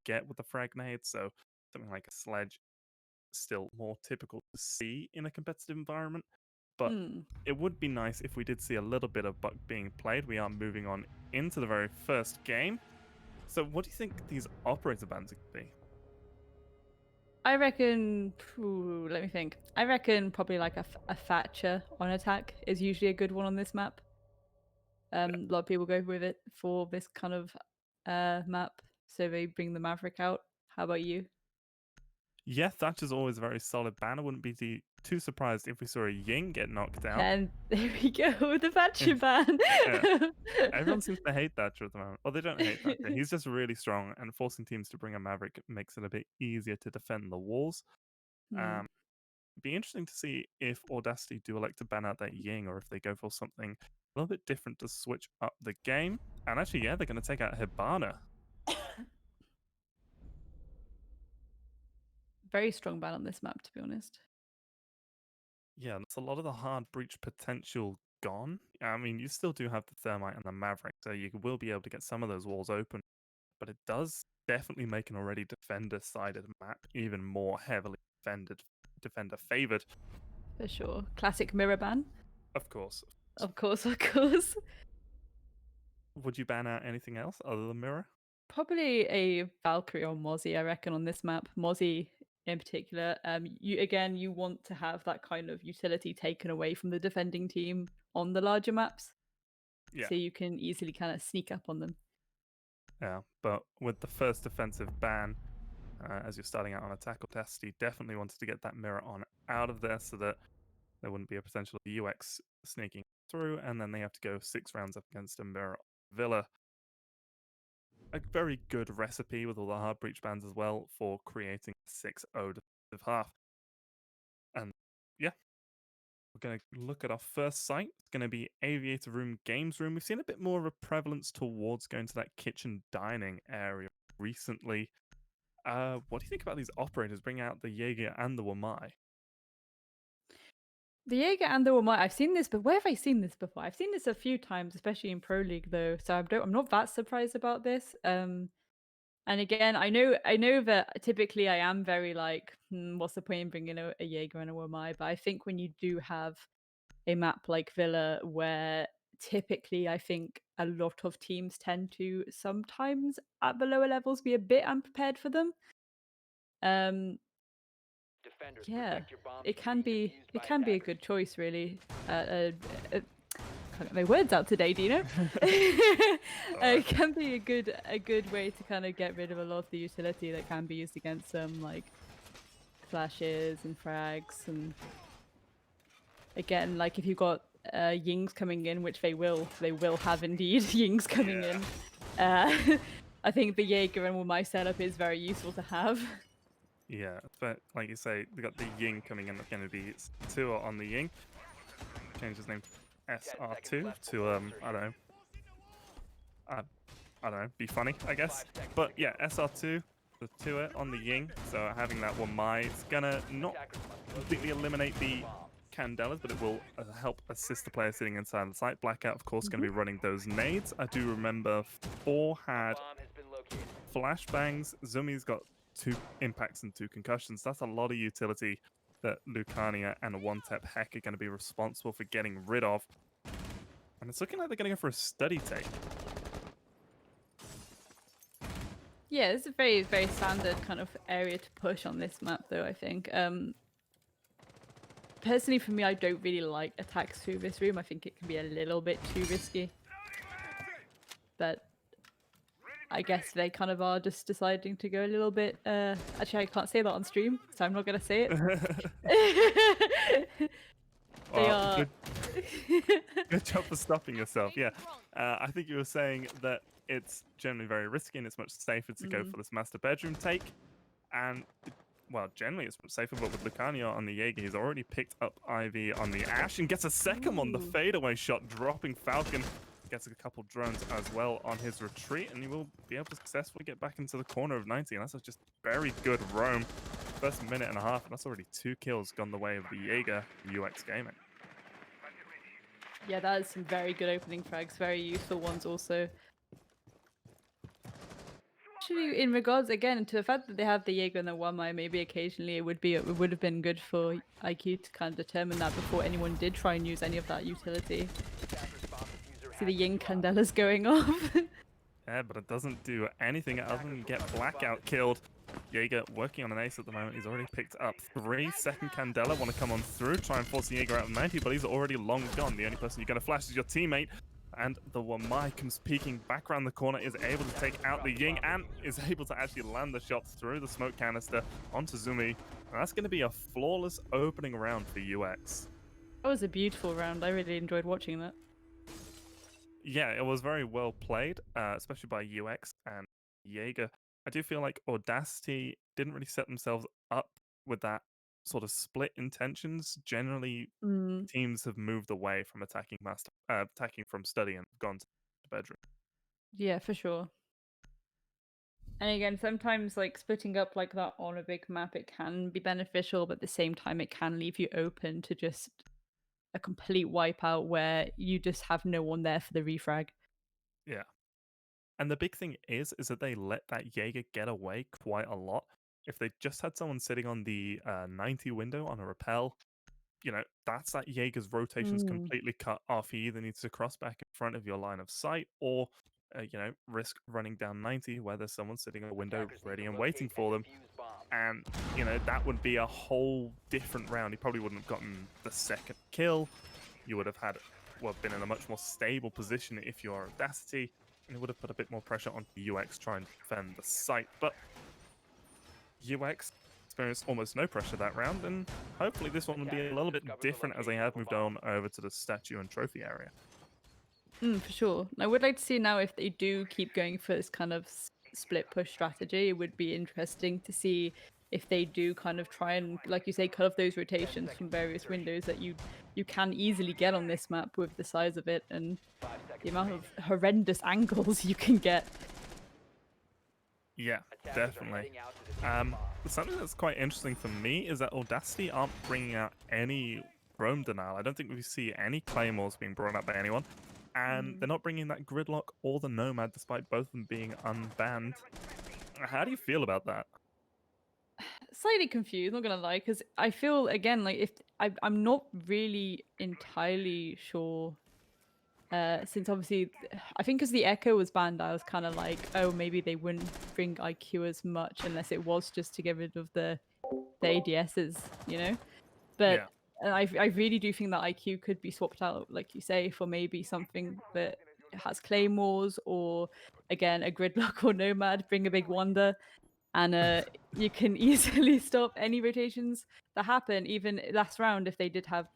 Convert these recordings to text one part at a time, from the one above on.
get with the frag nades, so something like a sledge still more typical to see in a competitive environment. But Hmm. it would be nice if we did see a little bit of Buck being played. We are moving on into the very first game. So what do you think these operator bans could be? I reckon. Let me think. I reckon probably like a Thatcher on attack is usually a good one on this map. A lot of people go with it for this kind of map, so they bring the Maverick out. How about you? Yeah, Thatcher's always a very solid ban. I wouldn't be too surprised if we saw a Ying get knocked out. And there we go, the Thatcher ban. Yeah. Everyone seems to hate Thatcher at the moment. Well, they don't hate Thatcher. He's just really strong, and forcing teams to bring a Maverick makes it a bit easier to defend the walls. Hmm. Be interesting to see if Audacity do elect to ban out that Ying, or if they go for something a little bit different to switch up the game. And actually, yeah, they're going to take out Hibana. Very strong ban on this map, to be honest. Yeah, that's a lot of the hard breach potential gone. I mean, you still do have the Thermite and the Maverick, so you will be able to get some of those walls open. But it does definitely make an already defender-sided map even more heavily defender-favored. For sure. Classic mirror ban. Of course. Of course, of course. Would you ban out anything else other than Mirror? Probably a Valkyrie or Mozzie, I reckon, on this map. Mozzie in particular. You want to have that kind of utility taken away from the defending team on the larger maps. Yeah. So you can easily kind of sneak up on them. Yeah, but with the first defensive ban, as you're starting out on attack, Audacity definitely wanted to get that mirror on out of there so that there wouldn't be a potential UX sneaking through, and then they have to go 6 rounds up against a mirror Villa. A very good recipe with all the hard breach bans as well for creating a 6-0 defensive half. And yeah, we're going to look at our first site. It's going to be Aviator Room, Games Room. We've seen a bit more of a prevalence towards going to that kitchen dining area recently. What do you think about these operators bringing out the Jaeger and the Wamai? The Jaeger and the Wamai, I've seen this, but where have I seen this before? I've seen this a few times, especially in Pro League, though. So I'm not that surprised about this. And again, I know that typically I am very like, what's the point in bringing a Jaeger and a Wamai? But I think when you do have a map like Villa, where typically I think a lot of teams tend to sometimes at the lower levels be a bit unprepared for them. Yeah, it can be a good choice, really. Can't get my words out today, do you know? It can be a good way to kind of get rid of a lot of the utility that can be used against them, like flashes and frags, and again, like if you've got Yings coming in, which they will have indeed Yings coming in. I think the Jaeger and my setup is very useful to have. Yeah, but like you say, we got the Ying coming in. That's going to be Tua on the Ying. Change his name to SR2 to I don't know, be funny, I guess. But yeah, SR2 the Tua on the Ying. So having that one Mai is gonna not completely eliminate the Candelas, but it will help assist the player sitting inside the site. Blackout, of course, going to be running those nades. I do remember 4 had flashbangs. Zumi's got 2 impacts and 2 concussions. That's a lot of utility that Lucania and One-Tep Heck are going to be responsible for getting rid of. And it's looking like they're going to go for a study take. Yeah, it's a very, very standard kind of area to push on this map, though, I think. Personally, for me, I don't really like attacks through this room. I think it can be a little bit too risky. But I guess they kind of are just deciding to go a little bit... Actually, I can't say that on stream, so I'm not going to say it. They are... Good job for stopping yourself, yeah. I think you were saying that it's generally very risky and it's much safer to go for this master bedroom take. And, well, generally it's much safer, but with Lucanio on the Jaeger, he's already picked up Ivy on the Ash and gets a second on the fadeaway shot, dropping Falcon. Gets a couple drones as well on his retreat, and he will be able to successfully get back into the corner of 90. And that's just very good roam. First minute and a half, and that's already 2 kills gone the way of the Jaeger UX Gaming. Yeah, that is some very good opening frags, very useful ones also. actually, in regards again to the fact that they have the Jaeger and the Wamai, maybe occasionally it would have been good for IQ to kind of determine that before anyone did try and use any of that utility. See the Yin Candelas going off. Yeah, but it doesn't do anything other than get Blackout killed. Jaeger working on an ace at the moment. He's already picked up 3. Second Candela want to come on through, try and force Jaeger out of 90, but he's already long gone. The only person you're going to flash is your teammate. And the Wamai comes peeking back around the corner, is able to take out the Ying, and is able to actually land the shot through the smoke canister onto Zumi. And that's going to be a flawless opening round for UX. That was a beautiful round. I really enjoyed watching that. Yeah, it was very well played, especially by UX and Jaeger. I do feel like Audacity didn't really set themselves up with that sort of split intentions. Generally, Mm, teams have moved away from attacking from study and gone to bedroom. yeah, for sure. And again, sometimes like splitting up like that on a big map, it can be beneficial, but at the same time, it can leave you open to just a complete wipeout where you just have no one there for the refrag. Yeah. And the big thing is that they let that Jaeger get away quite a lot. If they just had someone sitting on the 90 window on a rappel, that's that Jaeger's rotations Mm, completely cut off. He either needs to cross back in front of your line of sight or, risk running down 90 where there's someone sitting on a window ready and waiting for them. And, that would be a whole different round. He probably wouldn't have gotten the second kill. You would have been in a much more stable position if you're Audacity, and it would have put a bit more pressure on UX trying to defend the site. But UX experienced almost no pressure that round, and hopefully this one will be a little bit different as they have moved on over to the statue and trophy area. for sure. I would like to see now if they do keep going for this kind of split push strategy. It would be interesting to see if they do kind of try and, like you say, cut off those rotations from various windows that you can easily get on this map with the size of it and the amount of horrendous angles you can get. Yeah, definitely. Something that's quite interesting for me is that Audacity aren't bringing out any Chrome denial. I don't think we see any Claymores being brought up by anyone. And Mm. they're not bringing that Gridlock or the Nomad, despite both of them being unbanned. How do you feel about that? Slightly confused, not gonna lie, because I feel again like if I'm not really entirely sure. Since obviously, I think because the Echo was banned, I was kind of like, oh, maybe they wouldn't bring IQ as much unless it was just to get rid of the ADSs, you know. But Yeah. I really do think that IQ could be swapped out, like you say, for maybe something that has claymores or again a gridlock or nomad. Bring a big wonder, and you can easily stop any rotations that happen. Even last round, if they did have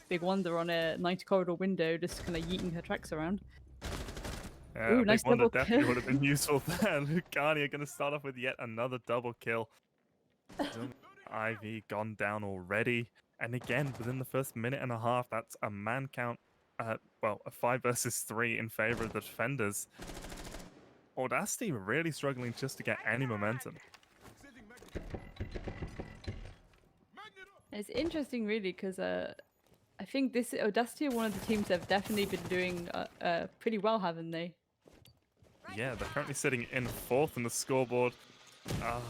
big wonder on a 90 corridor window, just kind of yeeting her tracks around. Yeah, a Ooh, big nice wonder double definitely kill. would have been useful there. Lucani are going to start off with yet another double kill. Zumi IV gone down already. And again, within the first minute and a half, that's a man count. A 5 versus 3 in favor of the defenders. Audacity really struggling just to get any momentum. It's interesting, really, because I think this Audacity are one of the teams that have definitely been doing pretty well, haven't they? Yeah, they're currently sitting in 4th on the scoreboard. Uh,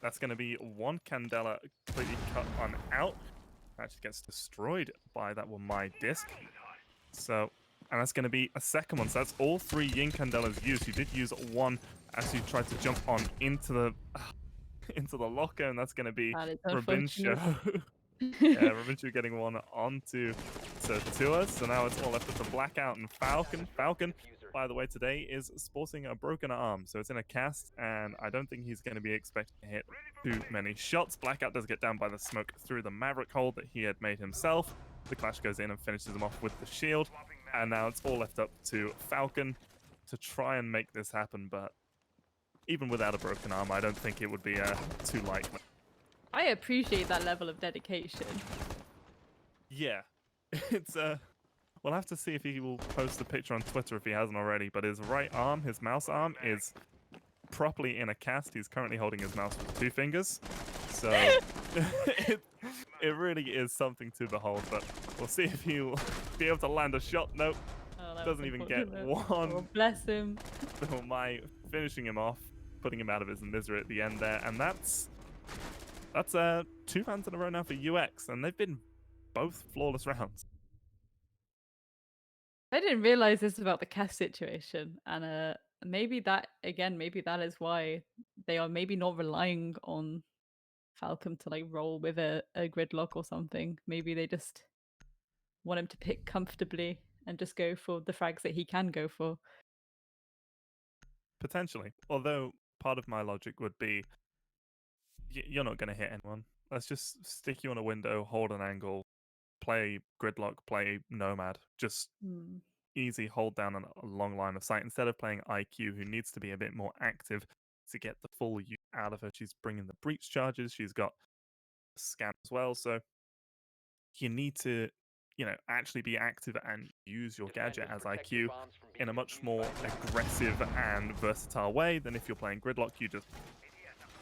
that's going to be one Candela completely cut on out. Actually gets destroyed by that one, my disc. So, and that's going to be a second one. So that's all 3 Yin Candelas used. You did use one as you tried to jump on into the into the locker, and that's going to be That is Rabincho. unfortunate. Yeah, Rabincho getting one onto Tua. So now it's all left with the Blackout and Falcon. Falcon, by the way, today is sporting a broken arm, so it's in a cast, and I don't think he's going to be expecting to hit too many shots. Blackout does get down by the smoke through the Maverick hole that he had made himself. The Clash goes in and finishes him off with the shield, and now it's all left up to Falcon to try and make this happen, but even without a broken arm, I don't think it would be too likely. I appreciate that level of dedication. Yeah, it's we'll have to see if he will post a picture on Twitter if he hasn't already, but his right arm, his mouse arm, is properly in a cast. He's currently holding his mouse with 2 fingers. So it really is something to behold, but we'll see if he'll be able to land a shot. Nope. Oh, that was Doesn't even get unfortunate. one. Oh, bless him. So my finishing him off, putting him out of his misery at the end there, and that's 2 rounds in a row now for UX, and they've been both flawless rounds. I didn't realize this about the cast situation, and maybe that again, maybe that is why they are maybe not relying on Falcom to like roll with a gridlock or something. Maybe they just want him to pick comfortably and just go for the frags that he can go for. Potentially. Although part of my logic would be you're not going to hit anyone. Let's just stick you on a window, hold an angle, play gridlock, play nomad. Just Hmm. easy hold down on a long line of sight instead of playing IQ, who needs to be a bit more active to get the full use out of her. She's bringing the breach charges. She's got a scan as well. So you need to, actually be active and use your gadget as IQ in a much more aggressive and versatile way than if you're playing gridlock. You just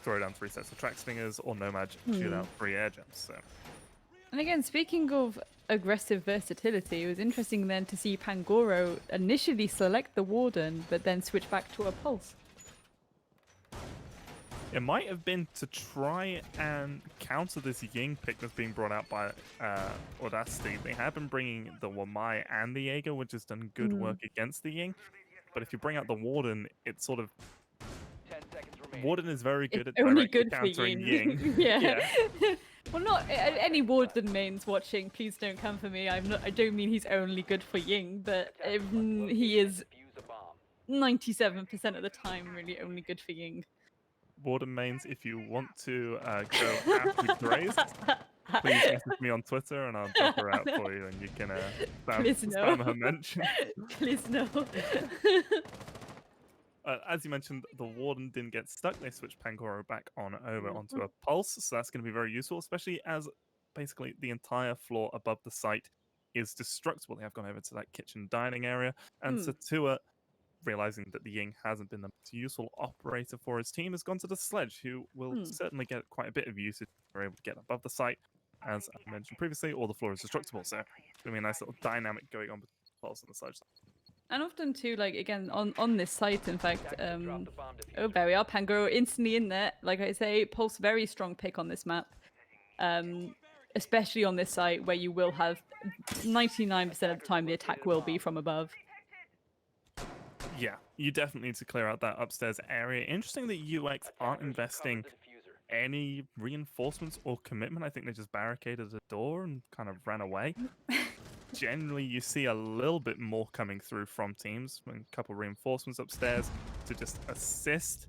throw down 3 sets of track stingers or nomad shoot out 3 air jumps. So And again, speaking of aggressive versatility, it was interesting then to see Pangoro initially select the Warden, but then switch back to a Pulse. it might have been to try and counter this Ying pick that's being brought out by Audacity. They have been bringing the Wamai and the Jaeger, which has done good work against the Ying. But if you bring out the Warden, it's sort of... 10 seconds remaining. Warden is very good It's at only directly good for countering Ying. Ying. Yeah. Well, not any Warden mains watching. Please don't come for me. I don't mean he's only good for Ying, but he is Defuse a bomb. 97% of the time really only good for Ying. Warden mains, if you want to go after Grace, please message me on Twitter and I'll drop her out for you and you can Please no. spam her mention. Please no. As you mentioned, the Warden didn't get stuck. They switched Pangoro back on over onto a Pulse, so that's going to be very useful, especially as basically the entire floor above the site is destructible. They have gone over to that kitchen dining area, and Satua, realizing that the Ying hasn't been the most useful operator for his team, has gone to the Sledge, who will certainly get quite a bit of usage. They're able to get above the site. As I mentioned previously, all the floor is destructible, so it's going to be a nice little dynamic going on between the Pulse and the Sledge. And often too, like again on this site, in fact, oh there we are, Pangoro instantly in there. Like I say, Pulse very strong pick on this map, especially on this site where you will have 99% of the time the attack will be from above. Yeah, you definitely need to clear out that upstairs area. Interesting that UX aren't investing any reinforcements or commitment. I think they just barricaded the door and kind of ran away. Generally, you see a little bit more coming through from teams, a couple reinforcements upstairs to just assist.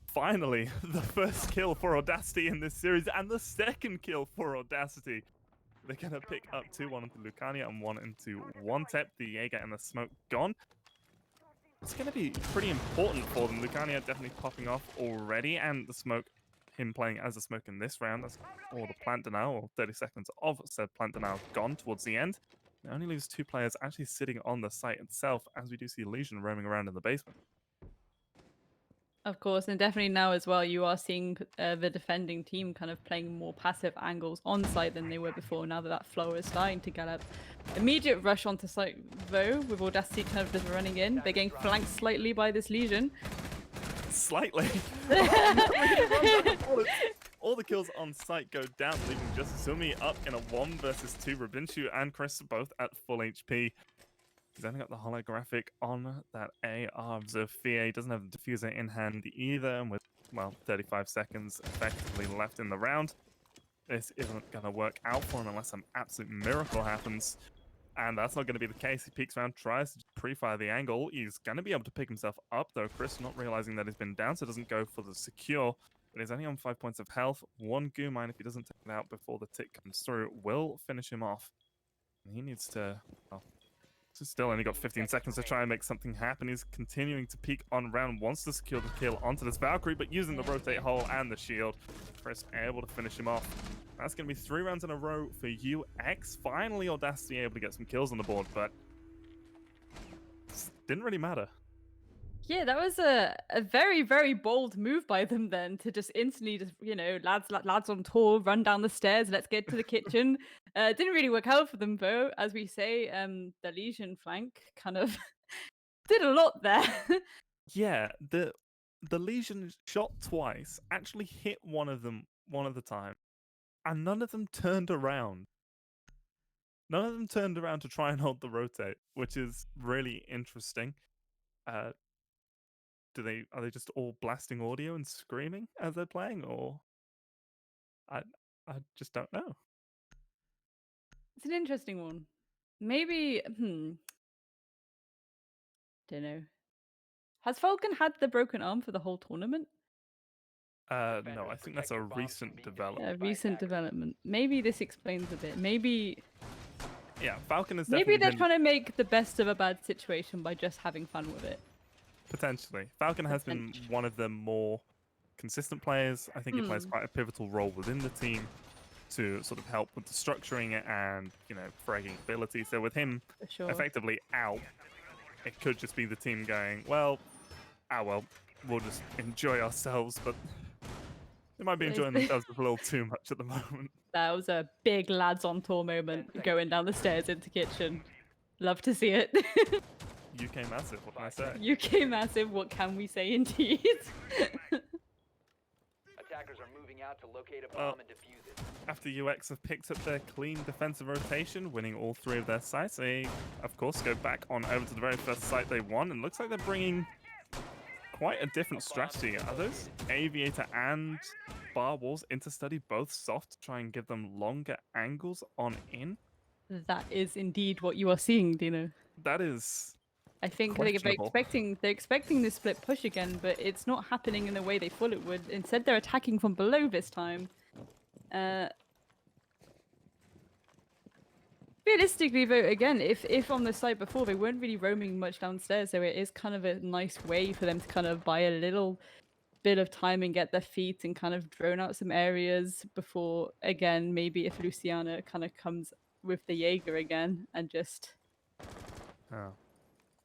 Finally, the first kill for Audacity in this series and the second kill for Audacity. They're going to pick up 2, one into Lucania and one into One Tep. The Jaeger and the smoke gone. It's going to be pretty important for them. Lucania definitely popping off already, and the smoke, him playing as a smoke in this round, that's all the plant denial, or 30 seconds of said plant denial gone towards the end. They only lose 2 players actually sitting on the site itself, as we do see Legion roaming around in the basement. Of course, and definitely now as well, you are seeing the defending team kind of playing more passive angles on site than they were before. Now that that flow is starting to get up, immediate rush onto site though, with Audacity kind of just running in. They're getting flanked slightly by this Legion. Slightly. All the kills on site go down, leaving just Sumi up in a 1 versus 2. Rabinshu and Chris both at full HP. He's only got the holographic on that AR. Zofia, he doesn't have the diffuser in hand either, and with, well, 35 seconds effectively left in the round, this isn't going to work out for him unless some absolute miracle happens. And that's not going to be the case. He peeks around, tries to pre-fire the angle. He's going to be able to pick himself up, though. Chris, not realizing that he's been down, so doesn't go for the secure. But he's only on 5 points of health. 1 goo mine, if he doesn't take it out before the tick comes through, will finish him off. And he needs to... Well, still only got 15 seconds to try and make something happen. He's continuing to peek on round, wants to secure the kill onto this Valkyrie, but using the rotate hole and the shield, Chris able to finish him off. That's going to be 3 rounds in a row for UX. Finally, Audacity able to get some kills on the board, but didn't really matter. Yeah, that was a very, very bold move by them then to just instantly just, lads on tour, run down the stairs, let's get to the kitchen. Didn't really work out for them though. As we say, the Legion flank kind of did a lot there. Yeah, the Legion shot twice, actually hit one of them one at a time, and none of them turned around. None of them turned around to try and hold the rotate, which is really interesting. Uh, are they just all blasting audio and screaming as they're playing, or I I just don't know. It's an interesting one. Maybe, don't know. Has Falcon had the broken arm for the whole tournament? No, Defenders, I think protect that's a your bombs from recent being development. A destroyed by recent attackers. development. Maybe this explains a bit. Maybe Yeah, Falcon has maybe definitely they're been trying to make the best of a bad situation by just having fun with it. potentially. Falcon has been one of the more consistent players. I think he plays quite a pivotal role within the team to sort of help with the structuring and, fragging ability. So with him For sure. effectively out, it could just be the team going, well, we'll just enjoy ourselves, but they might be enjoying themselves a little too much at the moment. That was a big lads on tour moment going down the stairs into kitchen. Love to see it. UK massive, what can I say? UK massive, what can we say indeed? Attackers are moving out to locate a Well, bomb and defuse it. After UX have picked up their clean defensive rotation, winning all 3 of their sites, they, of course, go back on over to the very first site they won, and looks like they're bringing quite a different strategy. Are those Aviator and Bar Walls Interstudy both soft to try and give them longer angles on in? That is indeed what you are seeing, Dino. That is I think questionable. they're expecting this split push again, but it's not happening in the way they thought it would. Instead, they're attacking from below this time. Realistically, though, again, if on the site before they weren't really roaming much downstairs, so it is kind of a nice way for them to kind of buy a little bit of time and get their feet and kind of drone out some areas before, again, maybe if Luciana kind of comes with the Jaeger again and just... Oh.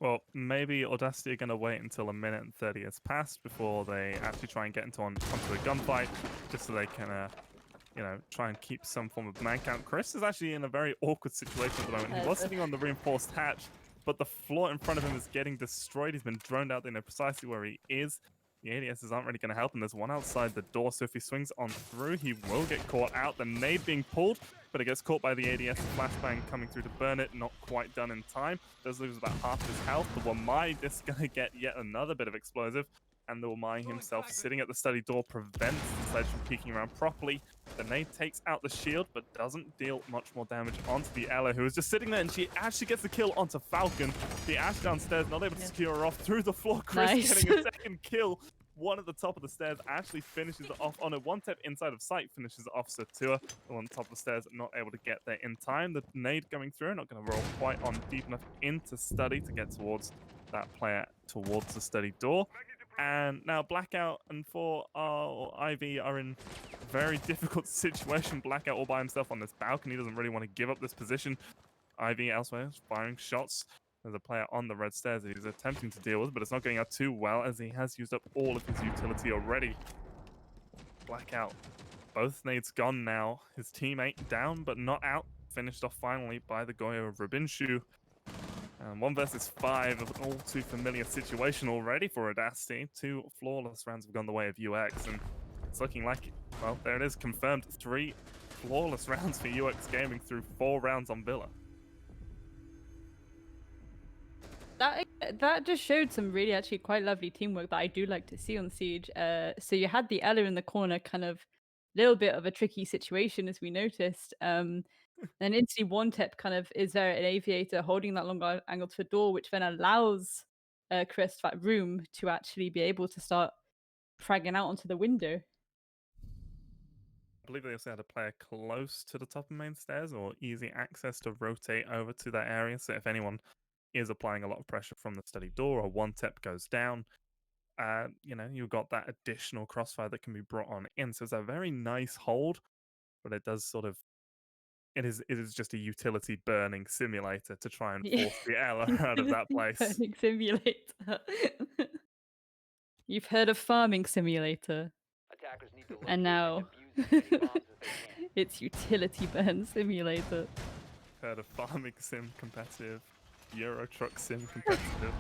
Well, maybe Audacity are going to wait until 1 minute and 30 has passed before they actually try and get onto a gunfight, just so they can, try and keep some form of man count. Chris is actually in a very awkward situation at the moment. He was sitting on the reinforced hatch, but the floor in front of him is getting destroyed. He's been droned out. They know precisely where he is. The ADSs aren't really going to help him. There's one outside the door, so if he swings on through, he will get caught out. The nade being pulled, but it gets caught by the ADS. Flashbang coming through to burn it, not quite done in time. Does lose about half his health. The Wamai is going to get yet another bit of explosive, and the Wamai himself sitting at the study door prevents the sledge from peeking around properly. The nade takes out the shield, but doesn't deal much more damage onto the Ella, who is just sitting there, and she actually gets the kill onto Falcon. The Ash downstairs, not able to secure her off through the floor. Chris getting a second kill. One at the top of the stairs actually finishes it off on a one-tap inside of sight, finishes it off Satua. The one on top of the stairs not able to get there in time. The nade going through, not going to roll quite on deep enough into study to get towards that player towards the study door. And now Blackout and 4 IV are in a very difficult situation. Blackout all by himself on this balcony, doesn't really want to give up this position. IV elsewhere is firing shots. There's a player on the red stairs that he's attempting to deal with, but it's not going out too well as he has used up all of his utility already. Blackout. Both nades gone now. His teammate down, but not out. Finished off finally by the Goyo of Rubinshu. 1 versus 5, an all too familiar situation already for Audacity. 2 flawless rounds have gone the way of UX, and it's looking like, well, there it is, confirmed. 3 flawless rounds for UX Gaming through 4 rounds on Villa. That just showed some really actually quite lovely teamwork that I do like to see on Siege. So you had the Ella in the corner, kind of little bit of a tricky situation as we noticed. Then instantly one tip kind of is there an Aviator holding that long angle to the door, which then allows Chris that room to actually be able to start fragging out onto the window. I believe they also had a player close to the top of main stairs or easy access to rotate over to that area. So if anyone is applying a lot of pressure from the study door or one tip goes down, you've got that additional crossfire that can be brought on in. So it's a very nice hold, but it does sort of, it is just a utility burning simulator to try and force the Ella out of that place. Burning simulator. You've heard of farming simulator. Attackers need to locate And now defuse as many bombs as they can. it's utility burn simulator. Heard of farming sim competitive, Euro truck sim competitive.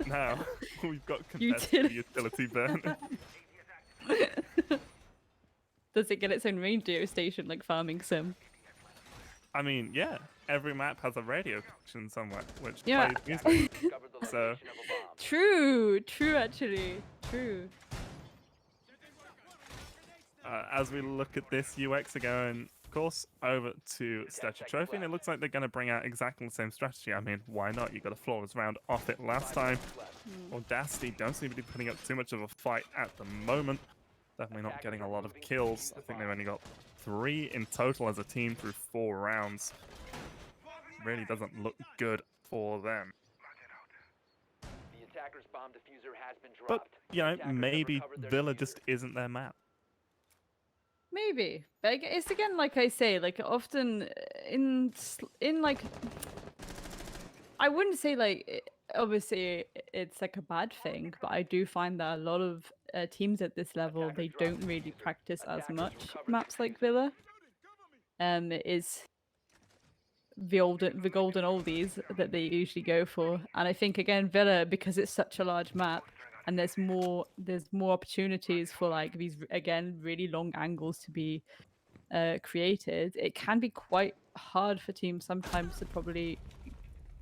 Now we've got competitive Utility. utility burn. Does it get its own radio station like Farming Sim? I mean, yeah, every map has a radio connection somewhere, which Yeah. plays music. Discovered the So- location of a bomb. True, actually. True. As we look at this, UX are going, of course, over to Statue Trophy, and it looks like they're going to bring out exactly the same strategy. I mean, why not? You got a flawless round off it last 5 time. seconds left. Audacity don't seem to be putting up too much of a fight at the moment. Definitely not getting a lot of kills. I think they've only got 3 in total as a team through 4 rounds. Really doesn't look good for them. The attacker's bomb diffuser has been But, dropped. you know, Attackers have maybe recovered their Villa diffuser. just isn't their map. Maybe, but it's again like I say, like often in like I wouldn't say like obviously it's like a bad thing, but I do find that a lot of teams at this level they don't really practice as much maps like Villa. It is the golden oldies that they usually go for, and I think again Villa, because it's such a large map and there's more opportunities for like these again really long angles to be created, it can be quite hard for teams sometimes to probably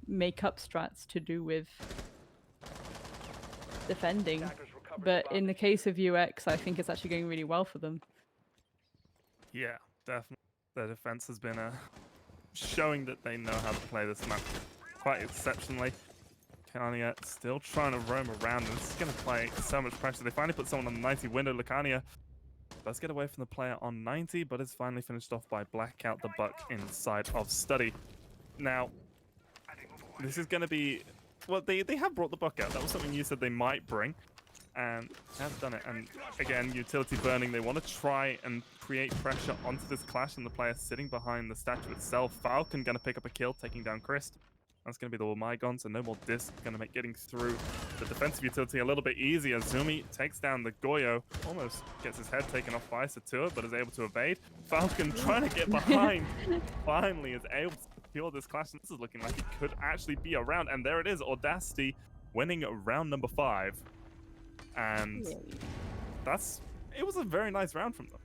make up strats to do with defending. Attackers recovered But the in the bomb case of UX, I think it's actually going really well for them. Yeah, definitely. Their defense has been showing that they know how to play this map quite exceptionally. Lucania still trying to roam around, and this is going to play so much pressure. They finally put someone on the 90 window. Lucania does get away from the player on 90, but is finally finished off by Blackout the Buck inside of Study. Now, this is going to be... Well, they have brought the Buck out. That was something you said they might bring, and have done it. And again, utility burning. They want to try and create pressure onto this clash, and the player sitting behind the statue itself. Falcon going to pick up a kill, taking down Christ. That's going to be the Wamagon, so no more disc. Going to make getting through the defensive utility a little bit easier. Zumi takes down the Goyo, almost gets his head taken off by Satur, but is able to evade. Falcon trying to get behind, finally is able to secure this clash. And this is looking like it could actually be a round, and there it is, Audacity winning round number 5. And it was a very nice round from them.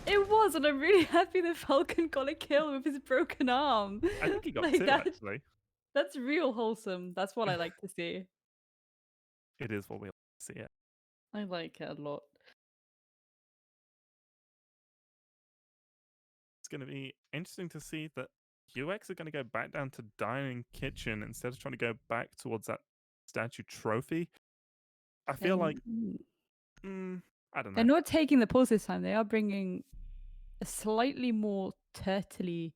It was, and I'm really happy that Falcon got a kill with his broken arm. I think he got Like 2, that- actually. That's real wholesome. That's what I like to see. It is what we like to see. Yeah. I like it a lot. It's going to be interesting to see that UX are going to go back down to Dining Kitchen instead of trying to go back towards that statue trophy. I feel like, I don't They're know. not taking the pulse this time. They are bringing a slightly more turtley.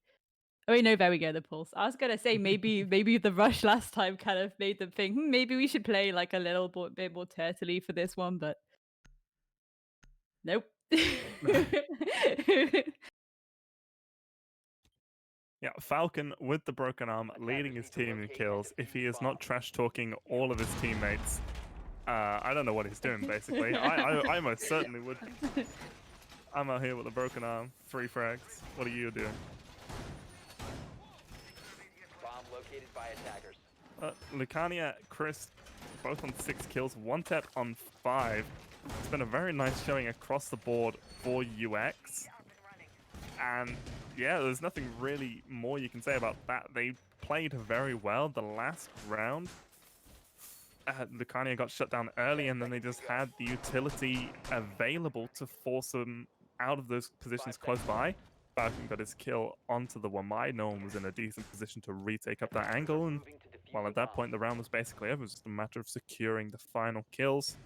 Oh wait, no, there we go. The pulse. I was gonna say maybe the rush last time kind of made them think maybe we should play like a little bit more turtley for this one, but nope. Yeah, Falcon with the broken arm leading his team in kills. If he is not trash talking all of his teammates, I don't know what he's doing. Basically, I most certainly would. I'm out here with a broken arm, 3 frags. What are you doing? Bomb located by attackers. Lucania, Chris, both on 6 kills, 1-tap on 5. It's been a very nice showing across the board for UX. And yeah, there's nothing really more you can say about that. They played very well the last round. Lucania got shut down early, and then they just had the utility available to force them out of those positions close by. Falcon got his kill onto the Wamai. No one was in a decent position to retake up that angle, and well, at that point, the round was basically over. It was just a matter of securing the final kills.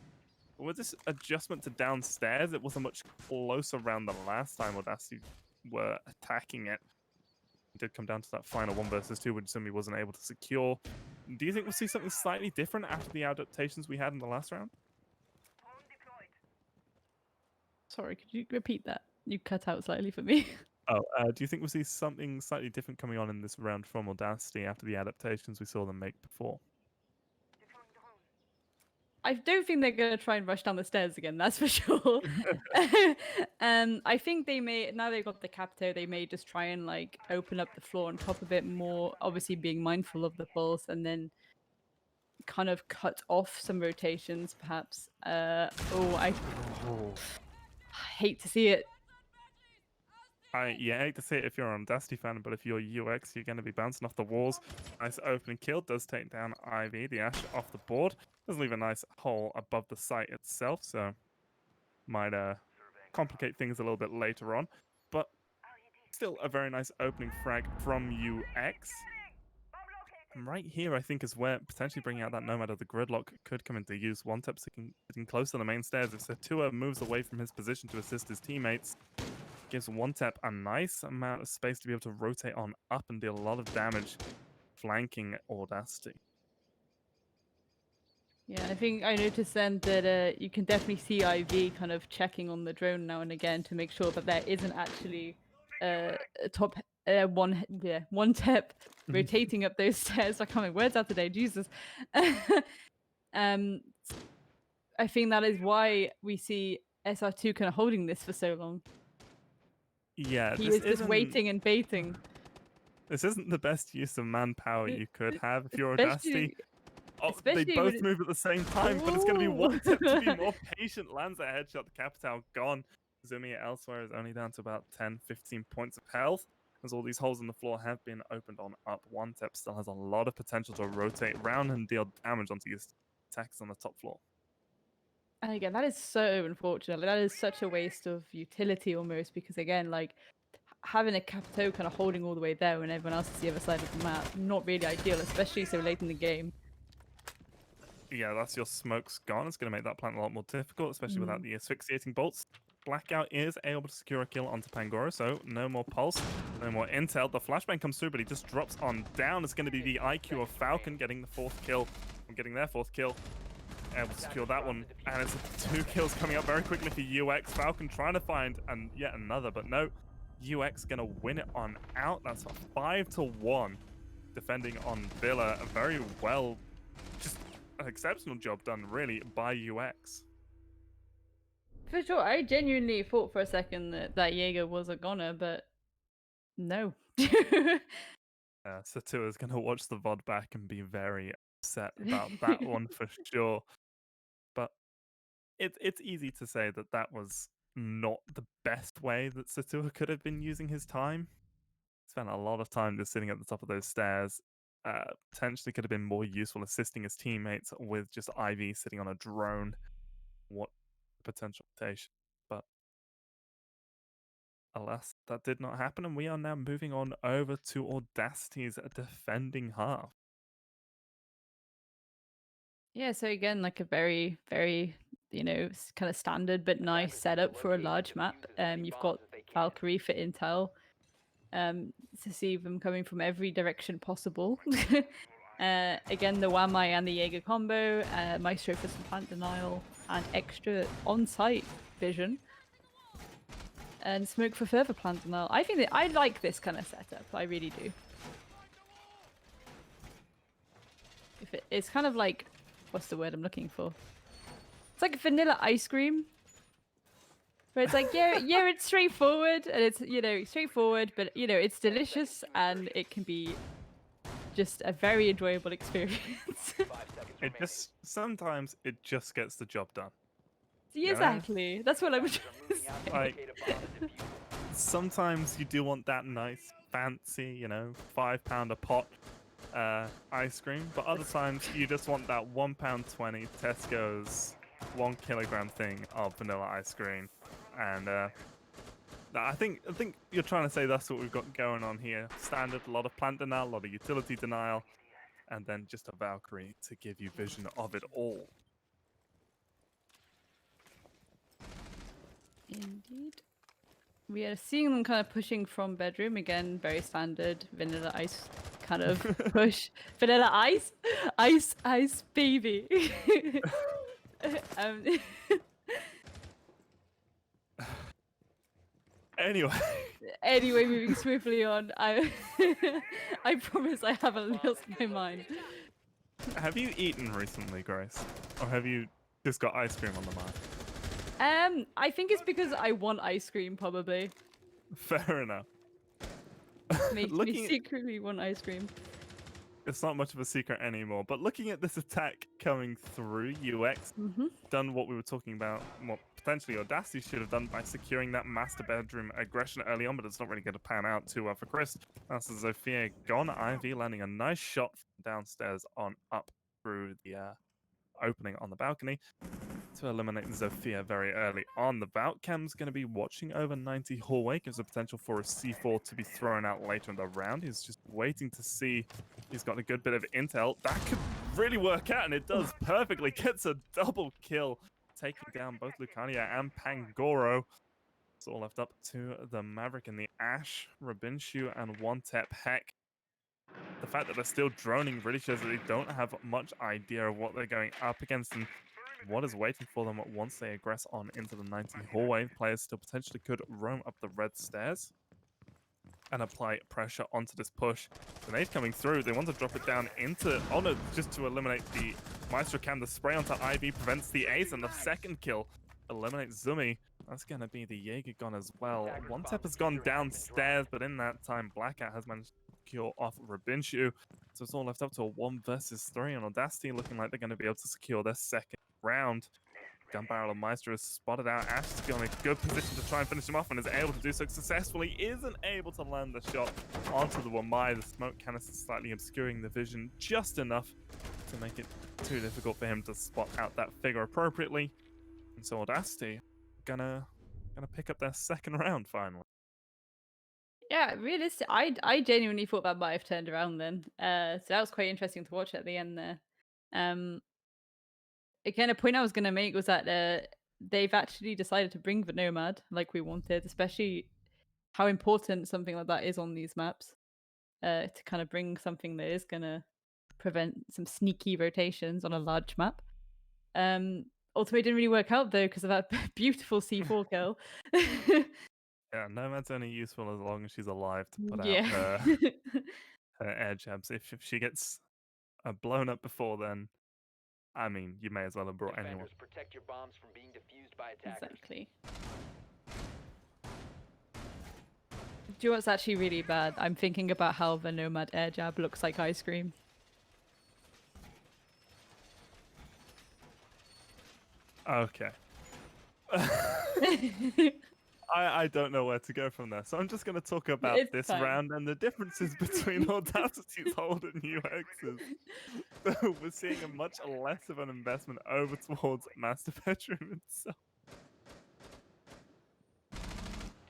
But with this adjustment to downstairs, it was a much closer round than last time Audacity were attacking it. It did come down to that final 1 versus 2, which Zumi wasn't able to secure. Do you think we'll see something slightly different after the adaptations we had in the last round? Sorry, could you repeat that? You cut out slightly for me. Oh, do you think we'll see something slightly different coming on in this round from Audacity after the adaptations we saw them make before? I don't think they're going to try and rush down the stairs again, that's for sure. I think they may, now they've got the Capto, they may just try and like open up the floor on top of it more, obviously being mindful of the pulse, and then kind of cut off some rotations, perhaps. I hate to see it. I hate to say it if you're an Audacity fan, but if you're UX, you're going to be bouncing off the walls. Nice opening kill does take down Ivy, the Ash, off the board. Does leave a nice hole above the site itself, so might complicate things a little bit later on. But still a very nice opening frag from UX. And right here, I think, is where potentially bringing out that Nomad of the Gridlock could come into use. One tap sitting close to the main stairs. If Satua moves away from his position to assist his teammates, gives One Tap a nice amount of space to be able to rotate on up and deal a lot of damage, flanking Audacity. Yeah, I think I noticed then that you can definitely see IV kind of checking on the drone now and again to make sure that there isn't actually a top one tap rotating up those stairs. I can't make words out today, Jesus. I think that is why we see SR2 kind of holding this for so long. Yeah, He this is just isn't waiting and baiting. This isn't the best use of manpower you could have if you're Especially- Audacity. Oh, they especially both when move at the same time, but it's going to be One Tap to be more patient. Lands a headshot, the Capital gone. Zumia elsewhere is only down to about 10, 15 points of health. As all these holes in the floor have been opened on up, One Tap still has a lot of potential to rotate around and deal damage onto his attacks on the top floor. And again, that is so unfortunate. Like, that is such a waste of utility almost, because again, like having a Capito kind of holding all the way there when everyone else is the other side of the map, not really ideal, especially so late in the game. Yeah, that's your smoke's gone. It's going to make that plant a lot more difficult, especially without the asphyxiating bolts. Blackout is able to secure a kill onto Pangoro, so no more pulse, no more intel. The flashbang comes through, but he just drops on down. It's going to be the IQ of Falcon getting the fourth kill. I'm getting their fourth kill. Able to secure that one, and it's 2 kills coming up very quickly for UX. Falcon trying to find yet another, but no. UX going to win it on out. That's a 5-1 defending on Villa. A very well, just an exceptional job done, really, by UX. For sure, I genuinely thought for a second that Jaeger was a goner, but no. Satua is going to watch the VOD back and be very upset about that one for sure. But it's easy to say that that was not the best way that Satua could have been using his time. Spent a lot of time just sitting at the top of those stairs. Potentially could have been more useful assisting his teammates with just IV sitting on a drone. What potential rotation. But alas, that did not happen, and we are now moving on over to Audacity's defending half. Yeah, so again, like a very, very, kind of standard but nice setup for a large map. You've got Valkyrie for intel, to see them coming from every direction possible. Again, the Wamai and the Jaeger combo, Maestro for some plant denial, and extra on-site vision. And smoke for further plant denial. I think that I like this kind of setup. I really do. It's kind of like, what's the word I'm looking for? It's like vanilla ice cream. Where it's like, yeah, it's straightforward, and it's, straightforward, but, it's delicious, and it can be just a very enjoyable experience. Sometimes it just gets the job done. Yeah, exactly. That's what I'm like, sometimes you do want that nice, fancy, £5 a pot ice cream, but other times you just want that £1.20 Tesco's 1 kilogram thing of vanilla ice cream. And I think you're trying to say that's what we've got going on here. Standard, a lot of plant denial, a lot of utility denial, and then just a Valkyrie to give you vision of it all. Indeed. We are seeing them kind of pushing from bedroom again, very standard vanilla ice kind of push. Vanilla ice, ice, baby. Anyway, moving swiftly on. I promise I haven't lost my mind. Have you eaten recently, Grace, or have you just got ice cream on the mind? I think it's because I want ice cream, probably. Fair enough. Makes me secretly want ice cream. it's not much of a secret anymore. But looking at this attack coming through, UX done what we were talking about, what potentially Audacity should have done by securing that master bedroom aggression early on, but it's not really going to pan out too well for Chris. That's Zofia gone. Ivy landing a nice shot downstairs on up through the opening on the balcony to eliminate Zofia very early on. The Valcam's going to be watching over 90 hallway, gives a potential for a C4 to be thrown out later in the round. He's just waiting to see. He's got a good bit of intel. That could really work out, and it does perfectly. Gets a double kill, taking down both Lucania and Pangoro. It's all left up to the Maverick and the Ash, Rabinshu, and One Tep Heck. The fact that they're still droning really shows that they don't have much idea of what they're going up against and what is waiting for them once they aggress on into the 90 hallway. Players still potentially could roam up the red stairs and apply pressure onto this push. Grenade coming through. They want to drop it down into... Oh no, just to eliminate the Maestro Cam. The spray onto Ivy prevents the ace, and the second kill eliminates Zumi. That's going to be the Jaeger gun as well. One Tep has gone downstairs, but in that time, Blackout has managed to secure off Rabinshu. So it's all left up to a 1 versus 3, and Audacity looking like they're going to be able to secure their second round. Gun Barrel and Maestro is spotted out. Ash is in a good position to try and finish him off and is able to do so successfully. Isn't able to land the shot onto the Wamai. The smoke canister slightly obscuring the vision just enough to make it too difficult for him to spot out that figure appropriately. And so Audacity gonna pick up their second round finally. Yeah, realistic. I genuinely thought that might have turned around then. So that was quite interesting to watch at the end there. Again, a point I was going to make was that they've actually decided to bring the Nomad like we wanted, especially how important something like that is on these maps. To kind of bring something that is going to prevent some sneaky rotations on a large map. Ultimately, it didn't really work out though because of that beautiful C4 kill. Yeah, Nomad's only useful as long as she's alive to put Yeah. out her air jabs. If she gets blown up before then, I mean, you may as well have brought anyone. Defenders, protect your bombs from being defused by attackers. Exactly. Do you know what's actually really bad? I'm thinking about how the Nomad air jab looks like ice cream. Okay. I don't know where to go from there, so I'm just going to talk about It's this fine. round and the differences between Audacity's hold and UX's. So we're seeing a much less of an investment over towards Master Bedroom itself.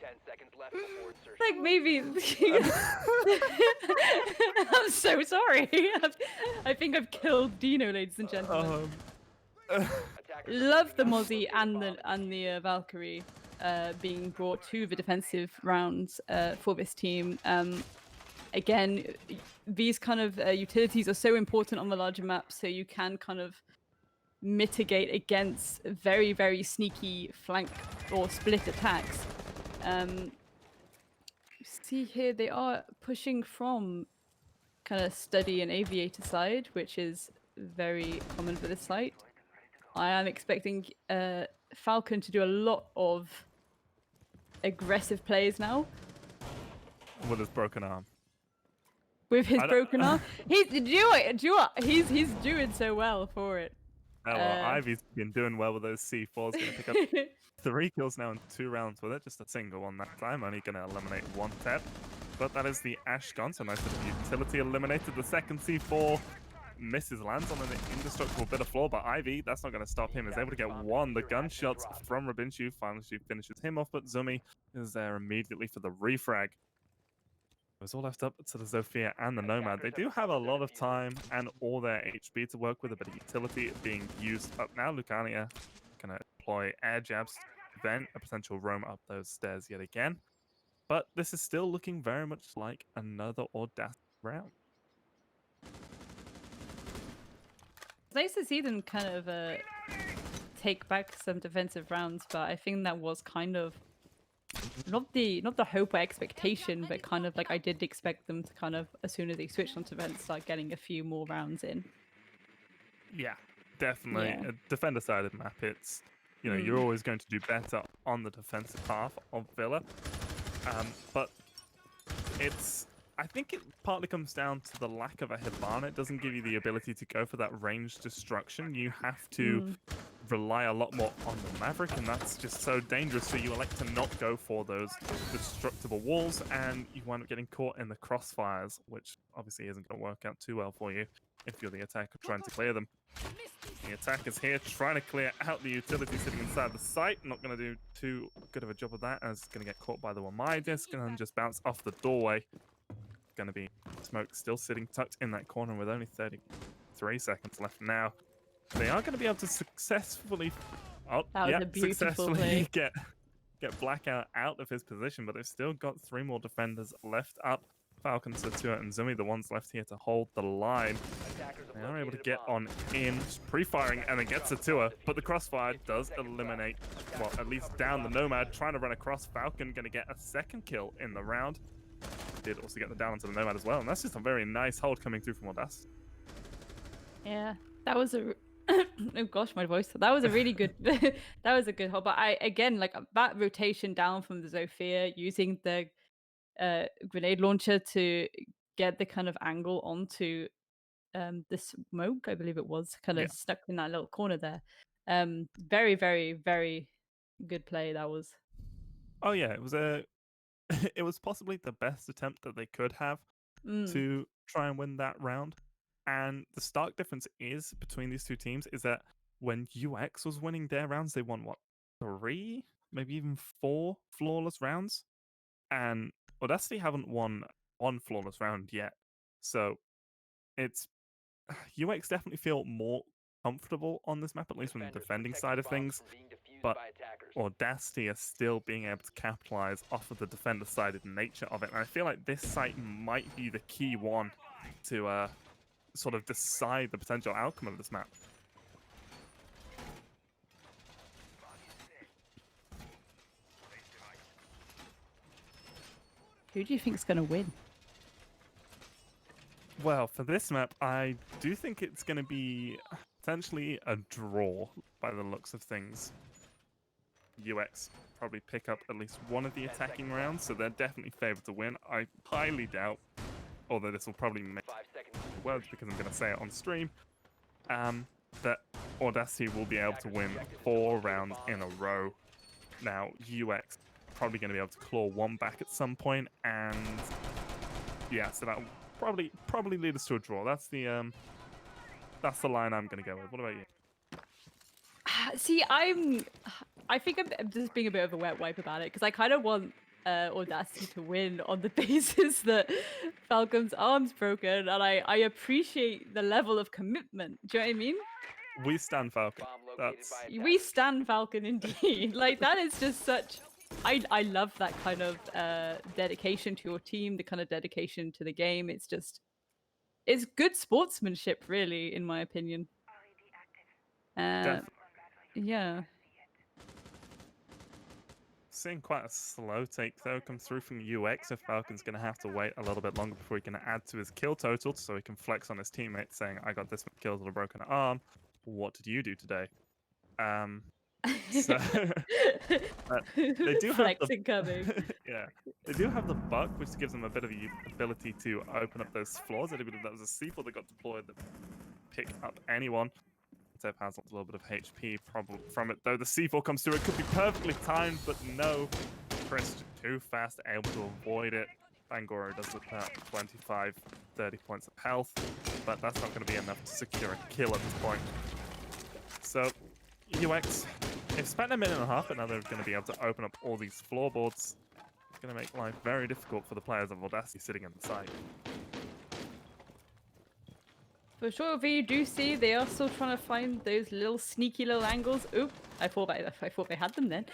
10 seconds left before insertion. Like maybe. I'm so sorry. I think I've killed Dino, ladies and gentlemen. Attackers Love the moving Mozzie out. and the Valkyrie being brought to the defensive rounds for this team. Again, these kind of utilities are so important on the larger map, so you can kind of mitigate against very, very sneaky flank or split attacks. See here, they are pushing from kind of study and aviator side, which is very common for this site. I am expecting Falcon to do a lot of aggressive plays now. With his broken arm. With his broken arm. He's doing so well for it. Oh, well, Ivy's been doing well with those C4s. Going to pick up 3 kills now in 2 rounds with it. Just a single one that time. Only going to eliminate 1 Tep. But that is the Ash gun. So nice bit of utility eliminated. The second C4 misses, lands on an indestructible bit of floor, but Ivy, that's not going to stop him, is able to get one. The gunshots from Rabinshu finally finishes him off, but Zumi is there immediately for the refrag. It was all left up to the Zofia and the Nomad. They do have a lot of time and all their HP to work with, a bit of utility being used up now. Lucania can deploy air jabs to prevent a potential roam up those stairs yet again. But this is still looking very much like another Audacity round. It's nice to see them kind of take back some defensive rounds, but I think that was kind of not the hope or expectation, but kind of like I did expect them to kind of, as soon as they switched onto vent, start getting a few more rounds in. Yeah, definitely. Yeah. A defender-sided map, it's, you know, you're always going to do better on the defensive half of Villa. But it's I think it partly comes down to the lack of a Hibana. It doesn't give you the ability to go for that ranged destruction. You have to Mm. rely a lot more on the Maverick, and that's just so dangerous. So you elect to not go for those destructible walls, and you wind up getting caught in the crossfires, which obviously isn't going to work out too well for you if you're the attacker trying to clear them. The attacker's here trying to clear out the utility sitting inside the site. Not going to do too good of a job of that, as it's going to get caught by the Wamai disc and then just bounce off the doorway. Going to be Smoke still sitting tucked in that corner with only 33 seconds left now. They are going to be able to successfully, That was a beautiful successfully play. get Blackout out of his position, but they've still got 3 more defenders left up. Falcon, Satua, and Zumi, the ones left here to hold the line. They are able to get on in, pre-firing, and then get Satua, but the crossfire does eliminate, well, at least down the Nomad, trying to run across. Falcon going to get a second kill in the round. Did also get the down onto the Nomad as well, and that's just a very nice hold coming through from Audacity. Yeah, that was a oh gosh, my voice. That was a really good. That was a good hold. But I again like that rotation down from the Zofia using the grenade launcher to get the kind of angle onto the smoke. I believe it was kind of Yeah. stuck in that little corner there. Very, very, very good play. That was. Oh yeah, it was it was possibly the best attempt that they could have Mm. to try and win that round. And the stark difference is between these two teams is that when UX was winning their rounds, they won what, 3, maybe even 4 flawless rounds, and Audacity haven't won 1 flawless round yet. So it's UX definitely feel more comfortable on this map, at least from the defending side of things. But Audacity are still being able to capitalize off of the defender-sided nature of it. And I feel like this site might be the key one to sort of decide the potential outcome of this map. Who do you think is going to win? Well, for this map, I do think it's going to be potentially a draw by the looks of things. UX probably pick up at least one of the attacking rounds, so they're definitely favored to win. I highly doubt, although this will probably make words because I'm going to say it on stream, that Audacity will be able to win 4 rounds in a row. Now, UX probably going to be able to claw one back at some point, and yeah, so that will probably lead us to a draw. That's the line I'm going to go with. What about you? See, I think I'm just being a bit of a wet wipe about it because I kind of want Audacity to win on the basis that Falcon's arm's broken, and I appreciate the level of commitment. Do you know what I mean? We stand Falcon. We stand Falcon indeed. Like that is just such. I love that kind of dedication to your team, the kind of dedication to the game. It's good sportsmanship, really, in my opinion. Definitely. Yeah. Seeing quite a slow take though come through from UX, if Falcon's going to have to wait a little bit longer before he can add to his kill total so he can flex on his teammates saying, I got this many kills with a broken arm. What did you do today? So they do flexing coming. Yeah, they do have the bug, which gives them a bit of the ability to open up those floors. I believe that was a C4 that got deployed that pick up anyone. Tev has a little bit of HP problem from it, though. The C4 comes through. It could be perfectly timed, but no. Chris too fast, able to avoid it. Bangoro does with 25, 30 points of health, but that's not going to be enough to secure a kill at this point. So, UX, they've spent a minute and a half, but now they're going to be able to open up all these floorboards. It's going to make life very difficult for the players of Audacity sitting in the site. For sure, V, you do see they are still trying to find those little sneaky little angles. Oop! I thought they had them then.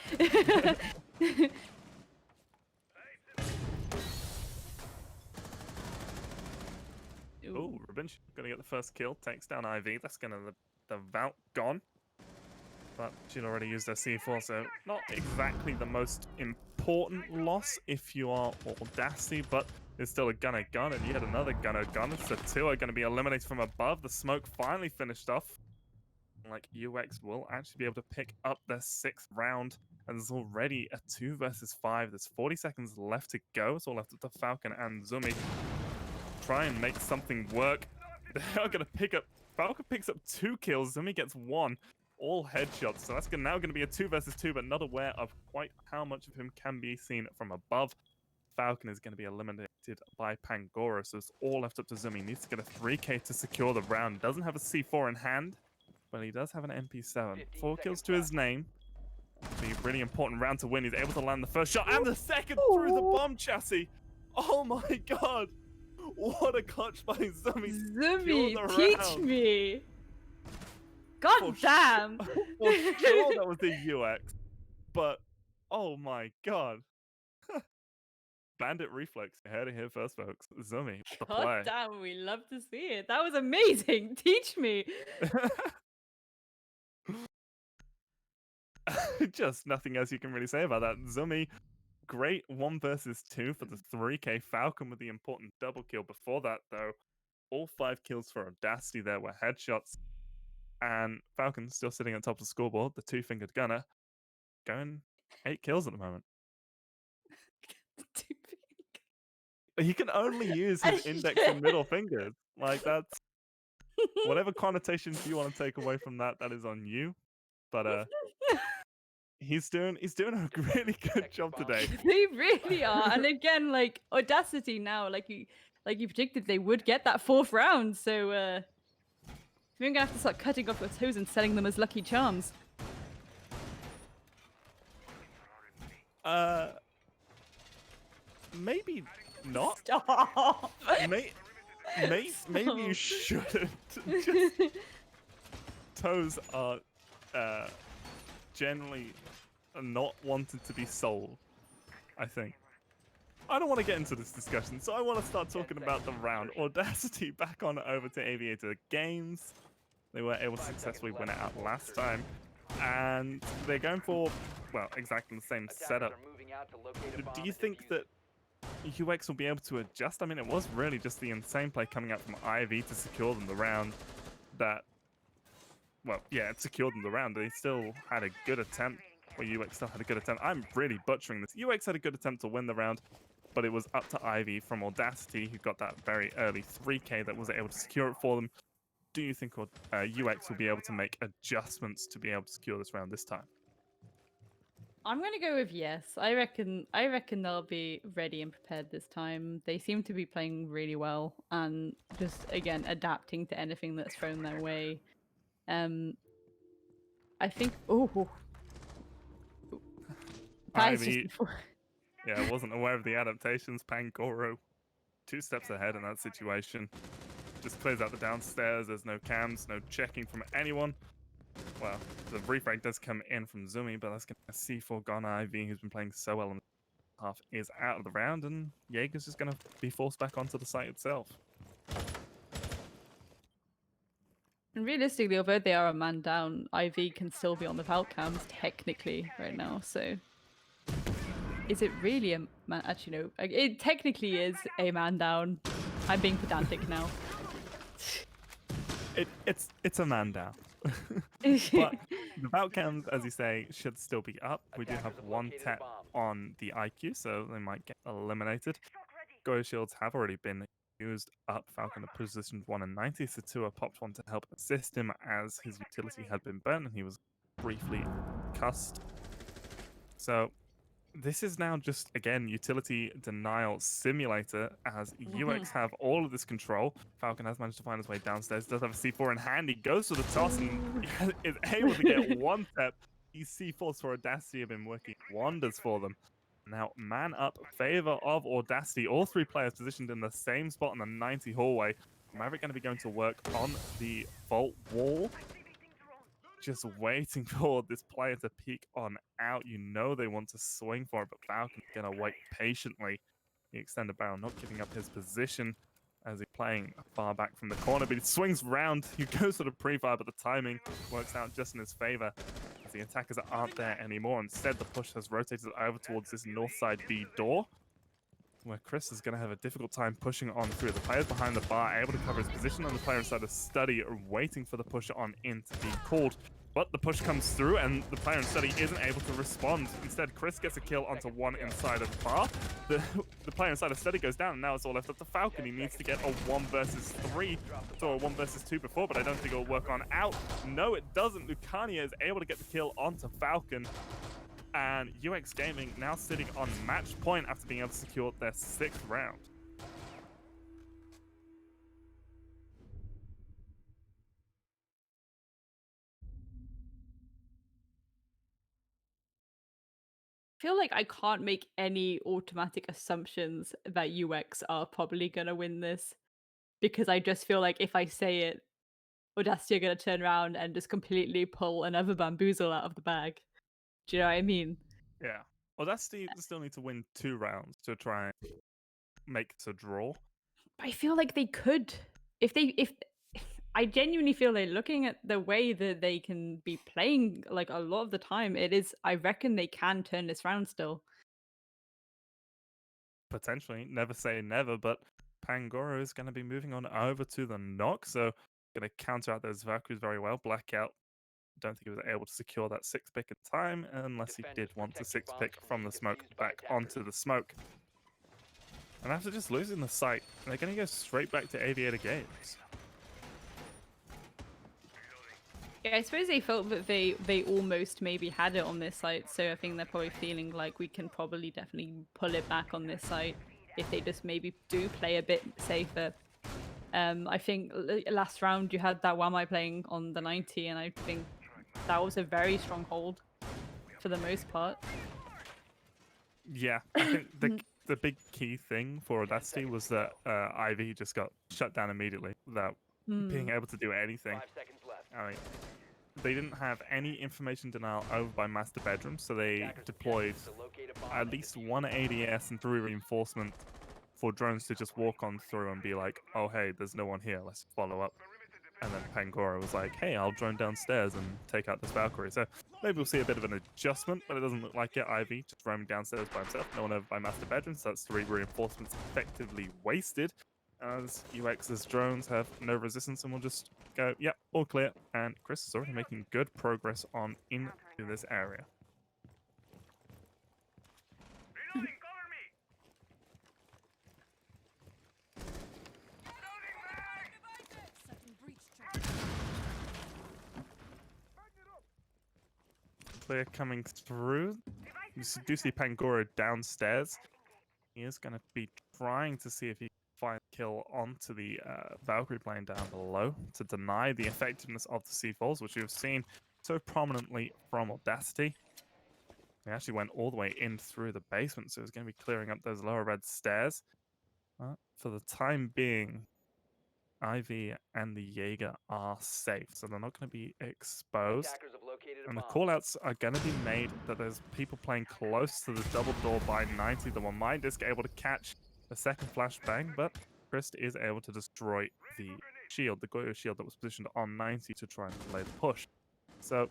Oh, Revenge gonna get the first kill, takes down IV. That's gonna the Vault gone. But she'd already used her C4, so not exactly the most important loss if you are Audacity, but there's still a gunner gun, and yet another gunner gun. It's the 2 are going to be eliminated from above. The smoke finally finished off. Like, UX will actually be able to pick up their 6th round, and there's already a 2 versus 5. There's 40 seconds left to go. It's all left up to Falcon and Zumi. try and make something work. They are going to pick up... Falcon picks up 2 kills, Zumi gets 1. All headshots, so that's now going to be a 2 versus 2, but not aware of quite how much of him can be seen from above. Falcon is going to be eliminated by Pangoro, so it's all left up to Zumi. He needs to get a 3k to secure the round. Doesn't have a C4 in hand, but he does have an MP7. 4 kills to his name. Be a really important round to win. He's able to land the first shot and the second through the bomb chassis. Oh my god! What a clutch by Zumi. Zumi, teach me. God damn. For sure that was the UX, but oh my god. Bandit reflex. You heard it here first, folks. Zumi, the play. God damn, we love to see it. That was amazing. Teach me. Just nothing else you can really say about that. Zumi, great 1 versus 2 for the 3k. Falcon with the important double kill. Before that, though, all 5 kills for Audacity there were headshots. And Falcon still sitting on top of the scoreboard, the 2-fingered gunner, going 8 kills at the moment. He can only use his index and middle fingers. Like, that's... Whatever connotations you want to take away from that, that is on you. But, he's doing a really good job today. They really are. And again, like, Audacity now, like you predicted, they would get that 4th round. So, we're going to have to start cutting off your toes and selling them as Lucky Charms. Maybe not. Stop. Maybe you shouldn't. Toes are generally not wanted to be sold, I think. I don't want to get into this discussion, so I want to start talking about the round. Audacity back on over to Aviator Games. They were able to successfully win it out last time. And they're going for, well, exactly the same setup. Do you think that UX will be able to adjust? I mean, it was really just the insane play coming out from IV to secure them the round that, well, yeah, it secured them the round. They still had a good attempt, or UX still had a good attempt. I'm really butchering this. UX had a good attempt to win the round, but it was up to Ivy from Audacity, who got that very early 3k that was able to secure it for them. Do you think UX will be able to make adjustments to be able to secure this round this time? I'm gonna go with yes. I reckon they'll be ready and prepared this time. They seem to be playing really well and just again adapting to anything that's thrown their way. I think Ivy, yeah, I wasn't aware of the adaptations. Pangoro 2 steps ahead in that situation. Just clears out the downstairs. There's no cams, no checking from anyone. Well, the refrag does come in from Zumi, but that's going to C4 gone. Ivy, who's been playing so well in the half, is out of the round, and Jaeger's just going to be forced back onto the site itself. And realistically, although they are a man down, IV can still be on the Valk cams technically right now. So, is it really a man? Actually, no. It technically is a man down. I'm being pedantic now. It's a man down. But the Valk cams, as you say, should still be up. We do have 1 tap on the IQ, so they might get eliminated. Go shields have already been used up. Falcon at position 1 and 90, so Tua popped one to help assist him as his utility had been burnt and he was briefly cussed. So this is now just, again, utility denial simulator as UX have all of this control. Falcon has managed to find his way downstairs, does have a C4 in hand. He goes for the toss and is able to get 1 step. These C4s for Audacity have been working wonders for them. Now, man up, favor of Audacity. All 3 players positioned in the same spot in the 90 hallway. Maverick going to be going to work on the vault wall. Just waiting for this player to peek on out. You know they want to swing for it, but Falcon's going to wait patiently. The extended barrel not giving up his position as he's playing far back from the corner, but he swings round. He goes for the pre-fire, but the timing works out just in his favor. The attackers aren't there anymore. Instead, the push has rotated over towards this north side B door, where Chris is going to have a difficult time pushing on through. The players behind the bar able to cover his position, and the player inside the study are waiting for the push on in to be called. But the push comes through, and the player in study isn't able to respond. Instead, Chris gets a kill onto one inside of bar. The player inside of study goes down, and now it's all left up to Falcon. He needs to get a 1 versus 3. Saw a 1 versus 2 before, but I don't think it'll work on out. No, it doesn't. Lucania is able to get the kill onto Falcon. And UX Gaming now sitting on match point after being able to secure their 6th round. Feel like I can't make any automatic assumptions that UX are probably gonna win this, because I just feel like if I say it, Audacity are gonna turn around and just completely pull another bamboozle out of the bag. Do you know what I mean? Yeah. Audacity still need to win 2 rounds to try and make it a draw. I feel like they could. If I genuinely feel like looking at the way that they can be playing, like a lot of the time, I reckon they can turn this round still. Potentially, never say never, but Pangoro is going to be moving on over to the knock, so going to counter out those Valkyries very well. Blackout, don't think he was able to secure that 6th pick in time, unless he did want the 6th pick from the smoke back onto the smoke. And after just losing the site, they're going to go straight back to Aviator Games. Yeah, I suppose they felt that they almost maybe had it on this site, so I think they're probably feeling like we can probably definitely pull it back on this site if they just maybe do play a bit safer. I think last round you had that Wamai playing on the 90, and I think that was a very strong hold for the most part. Yeah, I think the big key thing for Audacity was that Ivy just got shut down immediately without being able to do anything. 5 seconds left. I mean, they didn't have any information denial over by Master Bedroom, so they deployed at least 1 ADS and 3 reinforcement for drones to just walk on through and be like, oh hey, there's no one here, let's follow up. And then Pangoro was like, hey, I'll drone downstairs and take out this Valkyrie. So maybe we'll see a bit of an adjustment, but it doesn't look like it. Ivy just roaming downstairs by himself, no one over by Master Bedroom, so that's 3 reinforcements effectively wasted. As UX's drones have no resistance, and we'll just go, yep, all clear. And Chris is already making good progress on into this area. Clear coming through. You do see Pangoro downstairs. He is going to be trying to see if he can find a kill onto the Valkyrie plane down below to deny the effectiveness of the C4s, which we've seen so prominently from Audacity. They actually went all the way in through the basement, so it's going to be clearing up those lower red stairs. For the time being, Ivy and the Jaeger are safe, so they're not going to be exposed. Attackers have located a And the bomb. callouts are going to be made that there's people playing close to the double door by 90. The one might just able to catch the second flashbang, but Christ is able to destroy the shield, the Goyo shield that was positioned on 90 to try and delay the push. So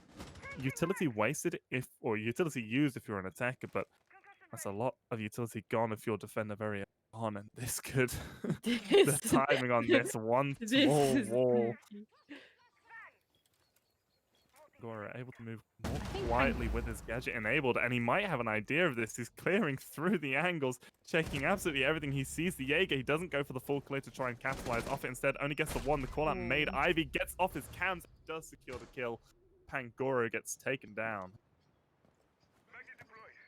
utility wasted or utility used if you're an attacker, but that's a lot of utility gone if you're defender very on, and this could the timing on this one small wall. Gora able to move more quietly with his gadget enabled, and he might have an idea of this. He's clearing through the angles, checking absolutely everything. He sees the Jaeger. He doesn't go for the full clear to try and capitalize off it. Instead, only gets the one. The call out made. Ivy gets off his cams, does secure the kill. Pangoro gets taken down.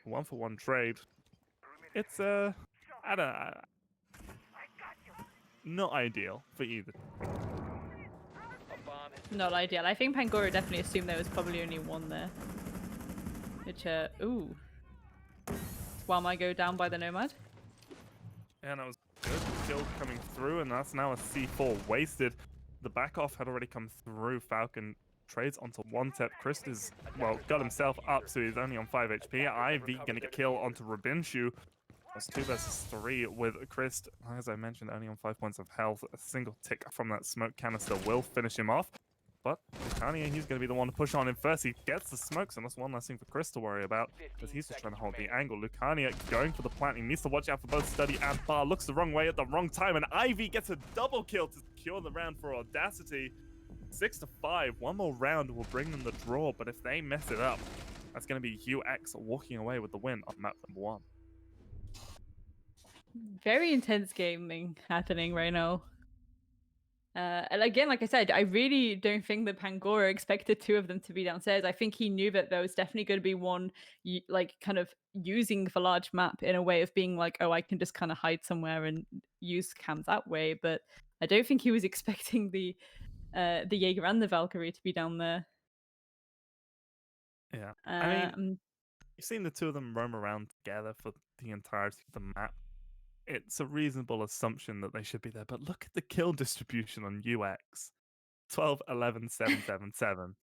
1-for-1 trade. It's not ideal for either. Not ideal. I think Pangoro definitely assumed there was probably only one there. Which, ooh. While I go down by the Nomad. And that was good. Kill coming through, and that's now a C4 wasted. The back off had already come through. Falcon trades onto one tap. Chris is, well, got himself up, so he's only on 5 HP. Ivy gonna get kill onto Rabinshu. That's 2 versus 3 with Chris. As I mentioned, only on 5 points of health. A single tick from that smoke canister will finish him off. But Lucania, he's going to be the one to push on him first. He gets the smokes, and that's one less thing for Chris to worry about, because he's just trying to hold the angle. Lucania going for the plant. He needs to watch out for both Study and Bar. Looks the wrong way at the wrong time, and Ivy gets a double kill to secure the round for Audacity. 6-5. One more round will bring them the draw, but if they mess it up, that's going to be UX walking away with the win on map number 1. Very intense gaming happening right now. And again, like I said, I really don't think that Pangora expected 2 of them to be downstairs. I think he knew that there was definitely going to be one, like, kind of using the large map in a way of being like, oh, I can just kind of hide somewhere and use cams that way. But I don't think he was expecting the Jaeger and the Valkyrie to be down there. Yeah. I mean, Um, you've seen the 2 of them roam around together for the entirety of the map. It's a reasonable assumption that they should be there, but look at the kill distribution on UX. 12, 11, 7, 7, 7.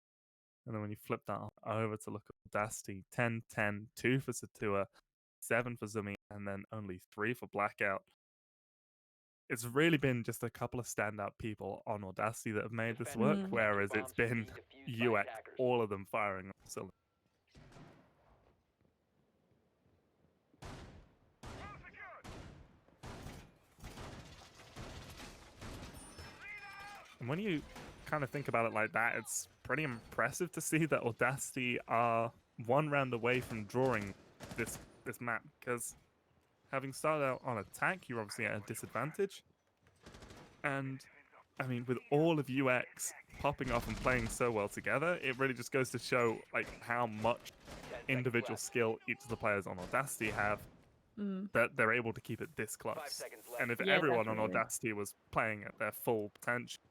And then when you flip that over to look at Audacity, 10, 10, 2 for Satua, 7 for Zumi, and then only 3 for Blackout. It's really been just a couple of standout people on Audacity that have made this work, whereas it's been UX, all of them firing on cylinders. And when you kind of think about it like that, it's pretty impressive to see that Audacity are 1 round away from drawing this map, because having started out on attack, you're obviously at a disadvantage. And I mean, with all of UX popping off and playing so well together, it really just goes to show like how much individual skill each of the players on Audacity have, that they're able to keep it this close. And if Yeah, everyone on definitely. Audacity was playing at their full potential,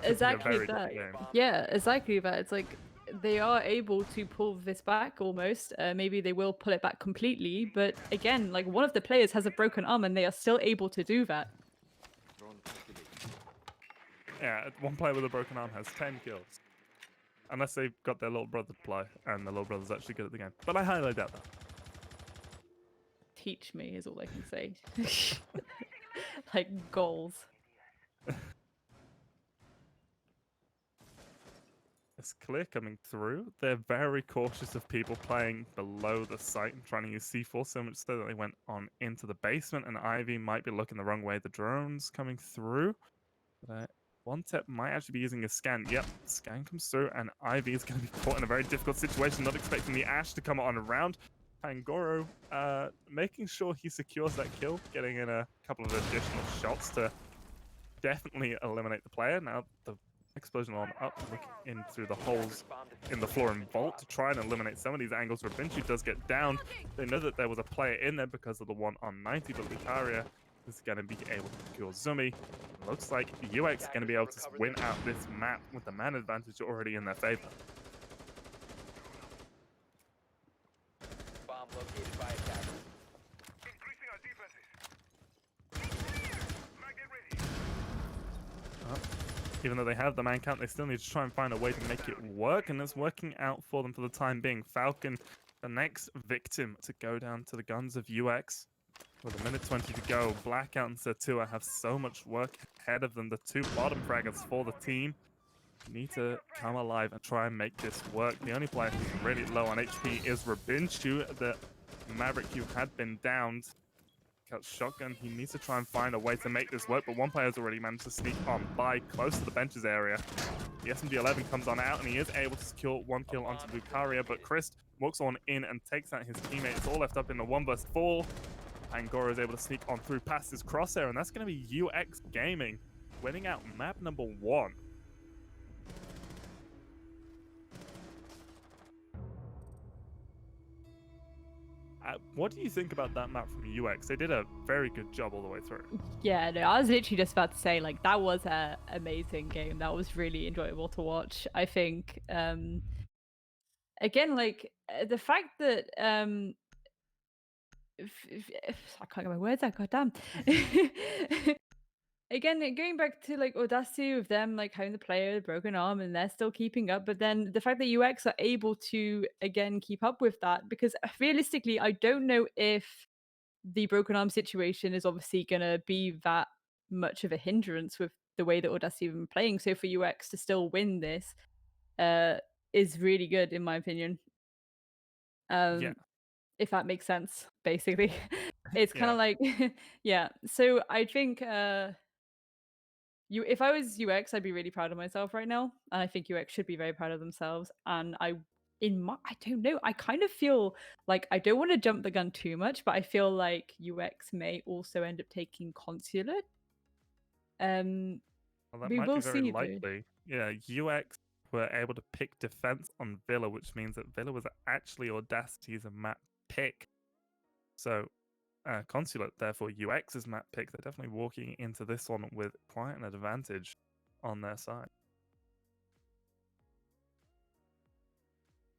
Exactly very that. different game. Yeah, exactly that. It's like they are able to pull this back almost. Maybe they will pull it back completely, but again, like one of the players has a broken arm and they are still able to do that. Yeah, 1 player with a broken arm has 10 kills. Unless they've got their little brother to play, and the little brother's actually good at the game. But I highly doubt that. Teach me is all I can say. Like goals. It's clear coming through. They're very cautious of people playing below the site and trying to use C4, so much so that they went on into the basement, and Ivy might be looking the wrong way. The drone's coming through. But One Tep might actually be using a scan. Yep, scan comes through, and Ivy is going to be caught in a very difficult situation, not expecting the Ash to come on around. Pangoro making sure he secures that kill, getting in a couple of additional shots to definitely eliminate the player. Now the explosion alarm up, looking in through the holes in the floor and vault to try and eliminate some of these angles. Rabinchu does get down. They know that there was a player in there because of the 1 on 90, but Lucaria is going to be able to secure Zumi. Looks like UX is going to be able to win out this map with the man advantage already in their favor. Bomb located by attackers. Increasing our defenses. Magnet ready. Even though they have the man count, they still need to try and find a way to make it work, and it's working out for them for the time being. Falcon, the next victim to go down to the guns of UX. With a minute 20 to go, Blackout and Satua have so much work ahead of them. The 2 bottom fraggers for the team need to come alive and try and make this work. The only player who's really low on HP is Rabinchu, the Maverick who had been downed. Cut shotgun. He needs to try and find a way to make this work, but 1 player's already managed to sneak on by close to the benches area. The SMG-11 comes on out, and he is able to secure 1 kill onto Lucaria, but Chris walks on in and takes out his teammate. It's all left up in the 1 vs 4. Angora is able to sneak on through past his crosshair, and that's going to be UX Gaming winning out map number 1. What do you think about that map from UX? They did a very good job all the way through. Yeah, no, I was literally just about to say, like, that was an amazing game. That was really enjoyable to watch. I think, again, like, the fact that, I can't get my words out, goddamn. Again, going back to like Audacity with them like having the player with a broken arm and they're still keeping up, but then the fact that UX are able to again keep up with that, because realistically, I don't know if the broken arm situation is obviously gonna be that much of a hindrance with the way that Audacity have been playing. So for UX to still win this is really good in my opinion. Yeah. If that makes sense, basically. It's kind Yeah. of like yeah. So I think if I was UX, I'd be really proud of myself right now, and I think UX should be very proud of themselves. And I don't know, I kind of feel like I don't want to jump the gun too much, but I feel like UX may also end up taking consulate. Well, that We might be will very see though. likely. Yeah, UX were able to pick defense on Villa, which means that Villa was actually Audacity's map pick. So, Consulate, therefore UX's map pick. They're definitely walking into this one with quite an advantage on their side.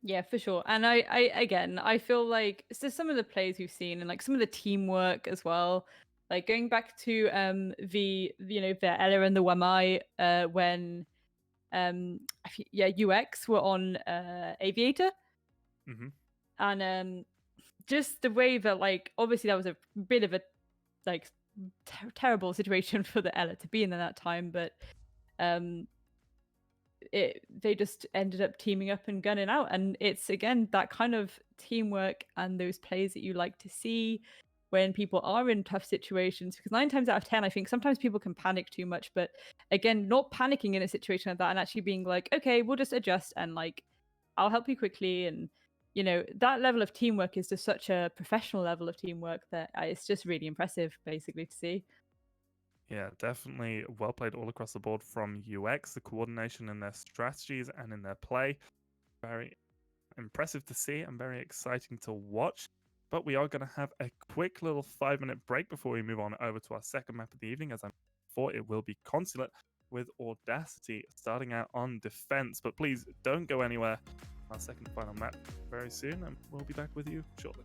Yeah, for sure. And I feel like so some of the plays we've seen and like some of the teamwork as well. Like going back to the Ella and the Wamai when UX were on Aviator. Mhm. And just the way that like obviously that was a bit of a like terrible situation for the Ella to be in at that time, but they just ended up teaming up and gunning out. And it's again that kind of teamwork and those plays that you like to see when people are in tough situations, because 9 times out of 10 I think sometimes people can panic too much. But again, not panicking in a situation like that and actually being like, okay, we'll just adjust and like I'll help you quickly. And that level of teamwork is just such a professional level of teamwork that it's just really impressive basically to see. Yeah, definitely well played all across the board from UX. The coordination in their strategies and in their play, very impressive to see and very exciting to watch. But we are going to have a quick little 5-minute break before we move on over to our second map of the evening. As I thought, it will be Consulate with Audacity starting out on defense. But please don't go anywhere. Our second and final map very soon, and we'll be back with you shortly.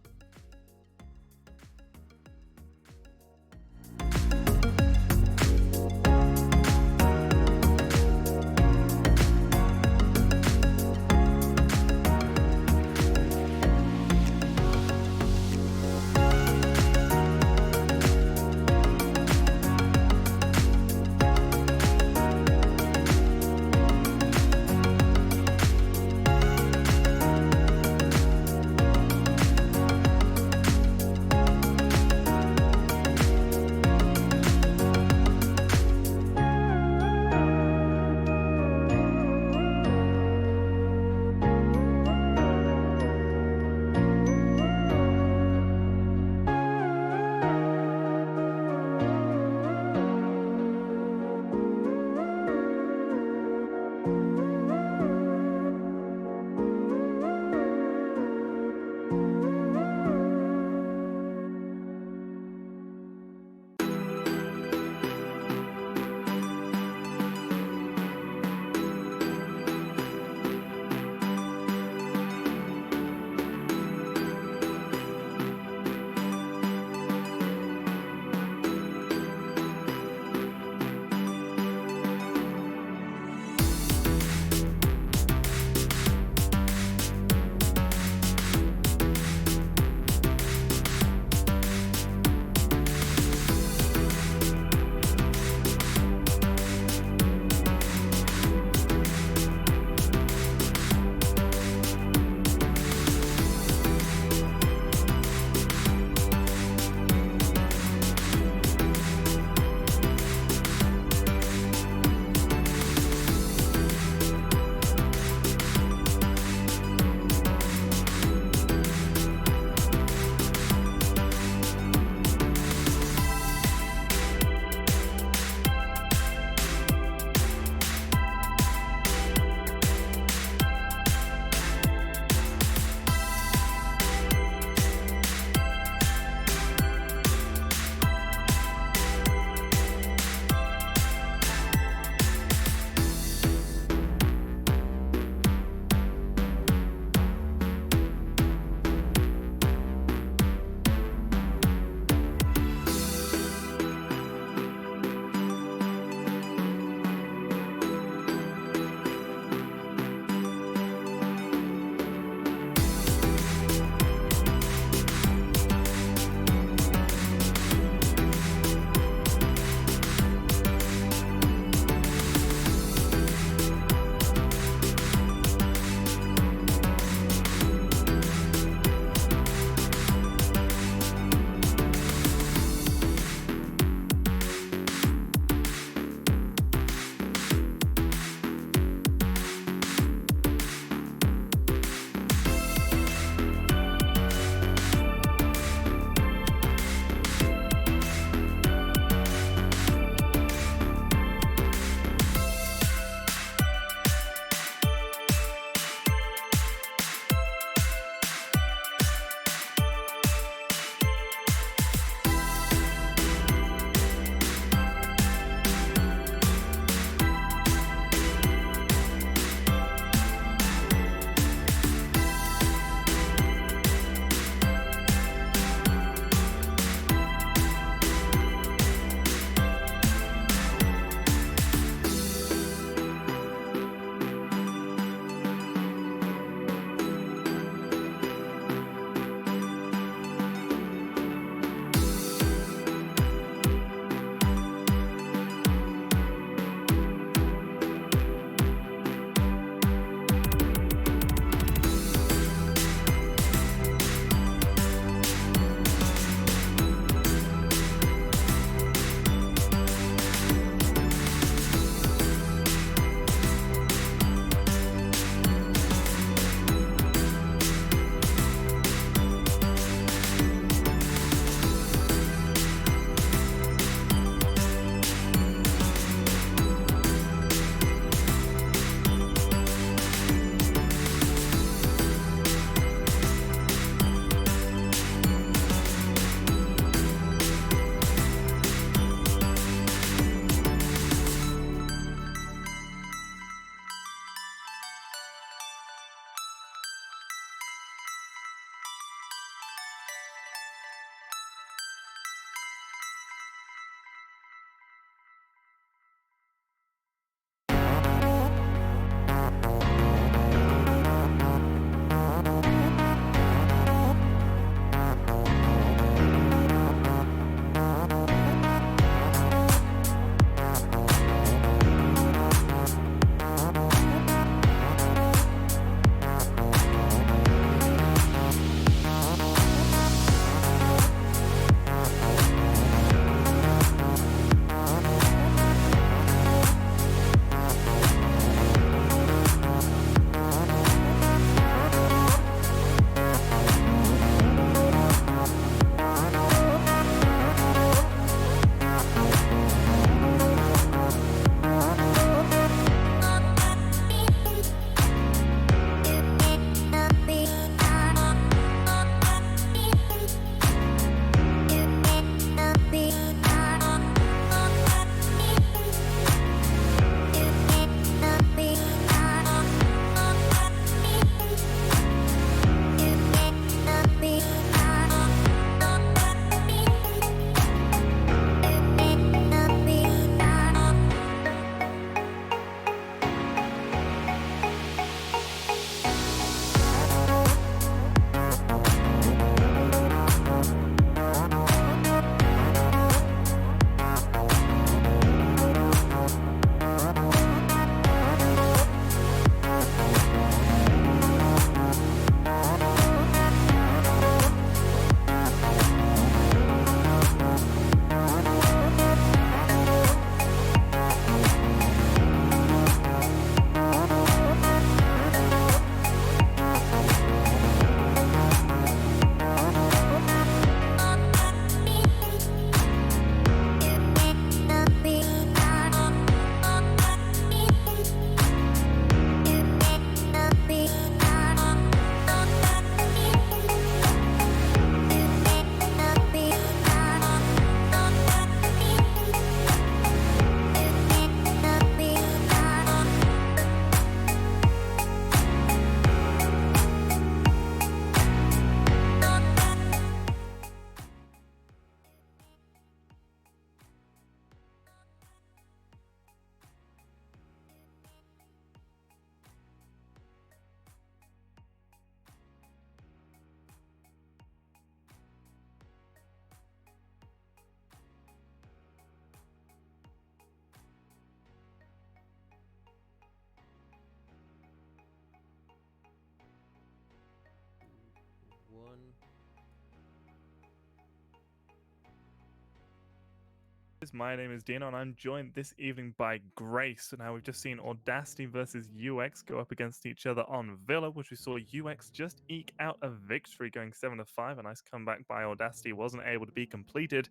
My name is Dino, and I'm joined this evening by Grace. Now, we've just seen Audacity versus UX go up against each other on Villa, which we saw UX just eke out a victory going 7-5. A nice comeback by Audacity wasn't able to be completed.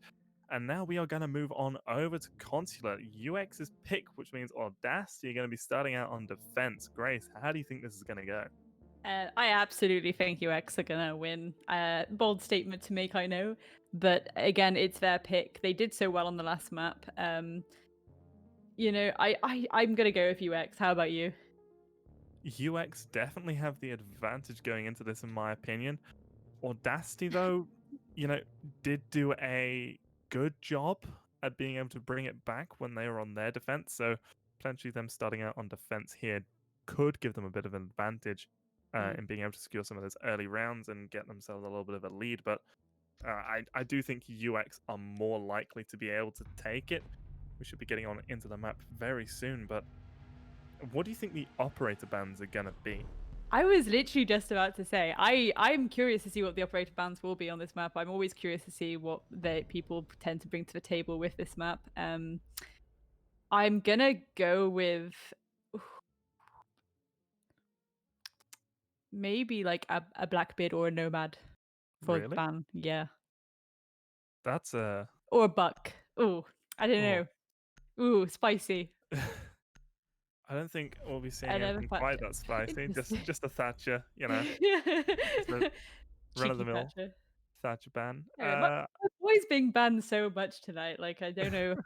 And now we are going to move on over to Consular. UX's pick, which means Audacity are going to be starting out on defense. Grace, how do you think this is going to go? I absolutely think UX are gonna win. Bold statement to make, I know, but again, it's their pick. They did so well on the last map. I'm gonna go with UX. How about you? UX definitely have the advantage going into this, in my opinion. Audacity, though, did do a good job at being able to bring it back when they were on their defense. So potentially them starting out on defense here could give them a bit of an advantage in being able to secure some of those early rounds and get themselves a little bit of a lead. But I do think UX are more likely to be able to take it. We should be getting on into the map very soon. But what do you think the operator bans are going to be? I was literally just about to say, I'm curious to see what the operator bans will be on this map. I'm always curious to see what the people tend to bring to the table with this map. I'm gonna go with maybe like a Blackbeard or a Nomad for the Really? ban. Yeah. That's a... Or a Buck. Oh, I don't Oh. know. Ooh, spicy. I don't think we'll be seeing I never anything quite- quite that spicy. Just a Thatcher, Cheeky run-of-the-mill Thatcher. Thatcher ban. Anyway, my boy's being banned so much tonight. Like I don't know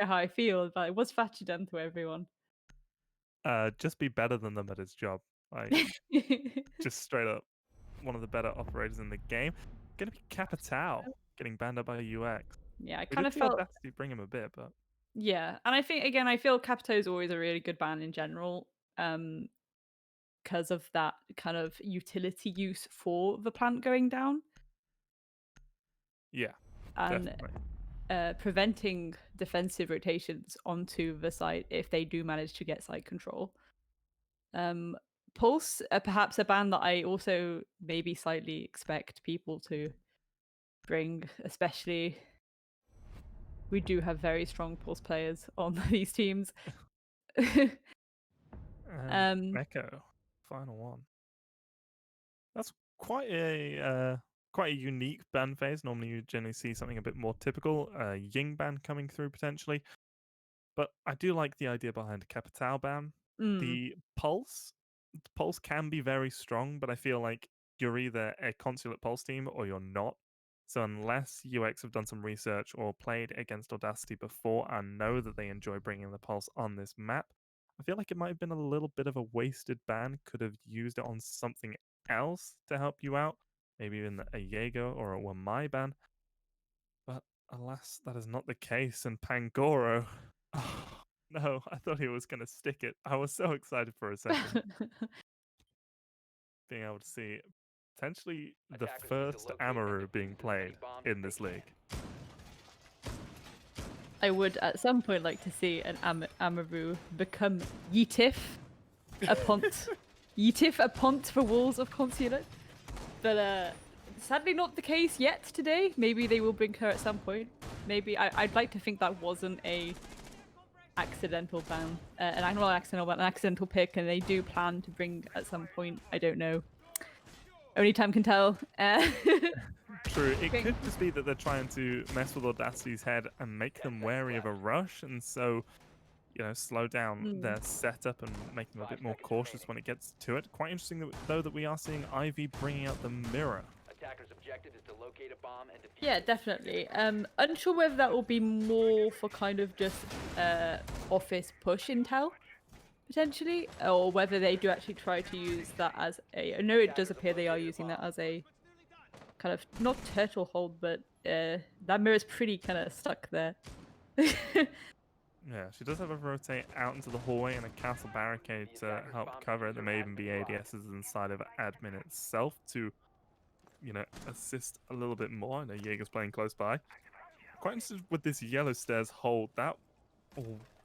how I feel, but what's Thatcher done to everyone? Just be better than them at his job. Like, just straight up, one of the better operators in the game. Gonna be Capital getting banned up by UX. Yeah, I We kind did of see felt. Audacity bring him a bit, but Yeah, and I think again, I feel Capito is always a really good ban in general, because of that kind of utility use for the plant going down yeah, and definitely. preventing defensive rotations onto the site if they do manage to get site control. Pulse, perhaps a ban that I also maybe slightly expect people to bring, especially we do have very strong Pulse players on these teams. And Echo, final one. That's quite a unique ban phase. Normally, you generally see something a bit more typical. Ying ban coming through potentially. But I do like the idea behind Capital ban. The Pulse can be very strong, but I feel like you're either a Consulate Pulse team or you're not. So unless UX have done some research or played against Audacity before and know that they enjoy bringing the Pulse on this map, I feel like it might have been a little bit of a wasted ban. Could have used it on something else to help you out. Maybe even a Jaeger or a Wamai ban. But alas, that is not the case. And Pangoro... Oh, no, I thought he was going to stick it. I was so excited for a second. Being able to see potentially the Attackers need to first locate and Amaru defuse being as played many bombs in as this they can. league. I would at some point like to see an Amaru become Yeetif, a Pont. Yeetif, a Pont for Walls of Consulate. But sadly not the case yet today. Maybe they will bring her at some point. Maybe I'd like to think that wasn't a accidental ban, an accidental pick, and they do plan to bring at some point. I don't know. Only time can tell. True, it could just be that they're trying to mess with Audacity's head and make them wary of a rush, and so, slow down their setup and make them a bit more cautious when it gets to it. Quite interesting, though, that we are seeing Ivy bringing out the mirror. Attackers' objective is to locate a bomb and defuse Yeah, it. definitely. Unsure whether that will be more for kind of just office push intel, potentially, or whether they do actually try to use that as a. I know it does appear they are using that as a kind of not turtle hold, but that mirror's pretty kind of stuck there. Yeah, she does have a rotate out into the hallway and a castle barricade to help cover it. There may even be ADSs inside of admin itself to, assist a little bit more. I know Jaeger's playing close by. Quite interested with this yellow stairs hold. That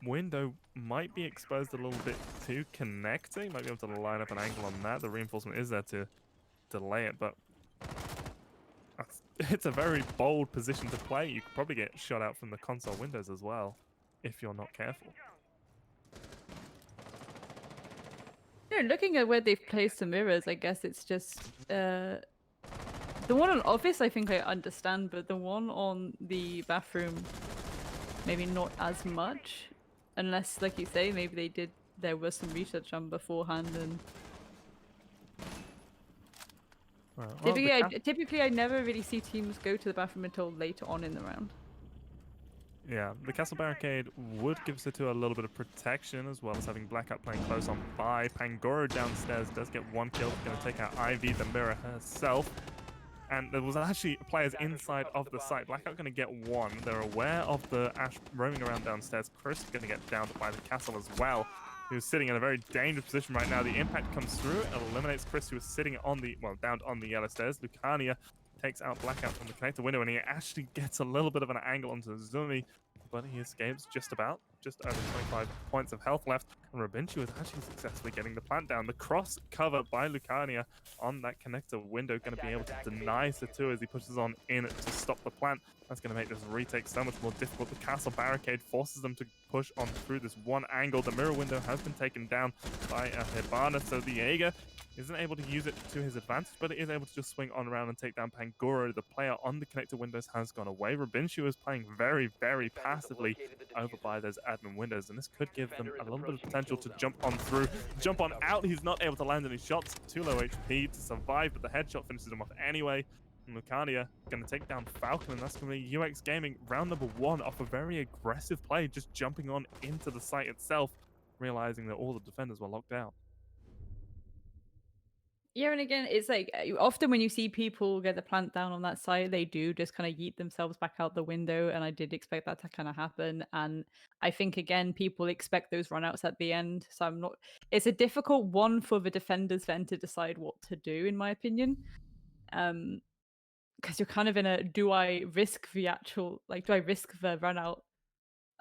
window might be exposed a little bit to connecting. Might be able to line up an angle on that. The reinforcement is there to delay it, but It's a very bold position to play. You could probably get shot out from the console windows as well, if you're not careful. Looking at where they've placed the mirrors, I guess it's just the one on office. I think I understand, but the one on the bathroom, maybe not as much, unless, like you say, maybe there was some research on beforehand. And Well, typically, I never really see teams go to the bathroom until later on in the round. yeah, the castle barricade would give Satua a little bit of protection, as well as having Blackout playing close on by. Pangoro downstairs does get one kill, going to take out Ivy, the mirror herself. And there was actually players inside of the site. Blackout going to get one. They're aware of the Ash roaming around downstairs. Chris going to get downed by the castle as well. He was sitting in a very dangerous position right now. The impact comes through and eliminates Chris, who was sitting on the, well, down on the yellow stairs. Lucania takes out Blackout from the connector window, and he actually gets a little bit of an angle onto Zumi, but he escapes just about. Just over 25 points of health left, and Robinchu is actually successfully getting the plant down. The cross cover by Lucania on that connector window going to be able to deny Satua as he pushes on in to stop the plant. That's going to make this retake so much more difficult. The castle barricade forces them to push on through this one angle. The mirror window has been taken down by a Hibana, so the Jaeger isn't able to use it to his advantage, but it is able to just swing on around and take down Pangoro. The player on the connector windows has gone away. Robinchu is playing very, very passively over by those admin windows, and this could give them a little bit of potential to jump on through, jump on out. He's not able to land any shots, too low HP to survive, but the headshot finishes him off anyway. And Lucania going to take down Falcon, and that's going to be UX Gaming round number 1 off a very aggressive play, just jumping on into the site itself, realizing that all the defenders were locked out. Yeah, and again, it's like often when you see people get the plant down on that site, they do just kind of yeet themselves back out the window, and I did expect that to kind of happen. And I think again, people expect those runouts at the end, so I'm not. It's a difficult one for the defenders then to decide what to do, in my opinion, because you're kind of in a: do I risk the actual, like, do I risk the run out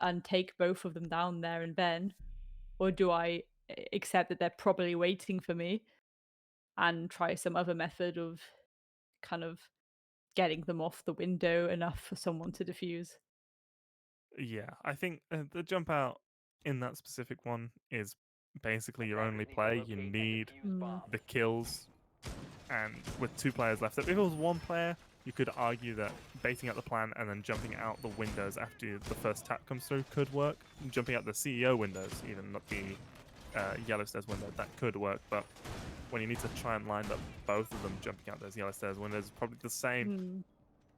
and take both of them down there and then, or do I accept that they're probably waiting for me and try some other method of kind of getting them off the window enough for someone to defuse? Yeah, I think the jump out in that specific one is basically your only play. You need the kills, and with 2 players left. If it was 1 player, you could argue that baiting out the plan and then jumping out the windows after the first tap comes through could work. Jumping out the CEO windows, even not the yellow stairs window, that could work. But when you need to try and line up both of them jumping out those yellow stairs windows, probably the same.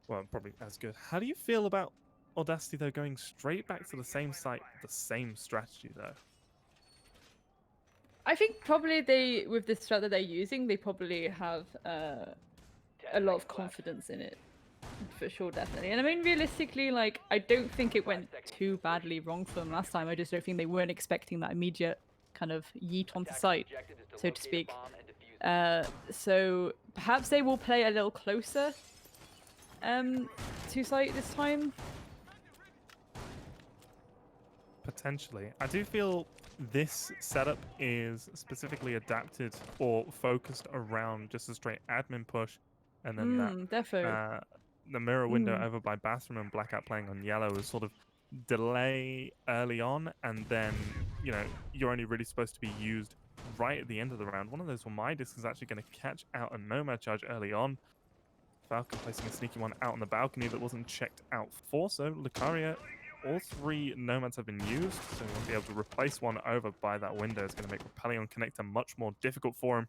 Well, probably as good. How do you feel about Audacity, though, going straight back to the same site, the same strategy, though? I think probably with the strat that they're using, they probably have a lot of confidence in it, for sure, definitely. And I mean, realistically, like, I don't think it went too badly wrong for them last time. I just don't think they weren't expecting that immediate kind of yeet onto site, so to speak. So perhaps they will play a little closer to site this time. Potentially. I do feel this setup is specifically adapted or focused around just a straight admin push, and then the mirror window over by Bathroom and Blackout playing on yellow is sort of delay early on, and then, you know, you're only really supposed to be used right at the end of the round. One of those for my disc is actually going to catch out a Nomad charge early on. Falcon placing a sneaky one out on the balcony that wasn't checked out for, so Lucaria, all 3 Nomads have been used, so he won't be able to replace one over by that window. It's going to make rappelling on connector much more difficult for him.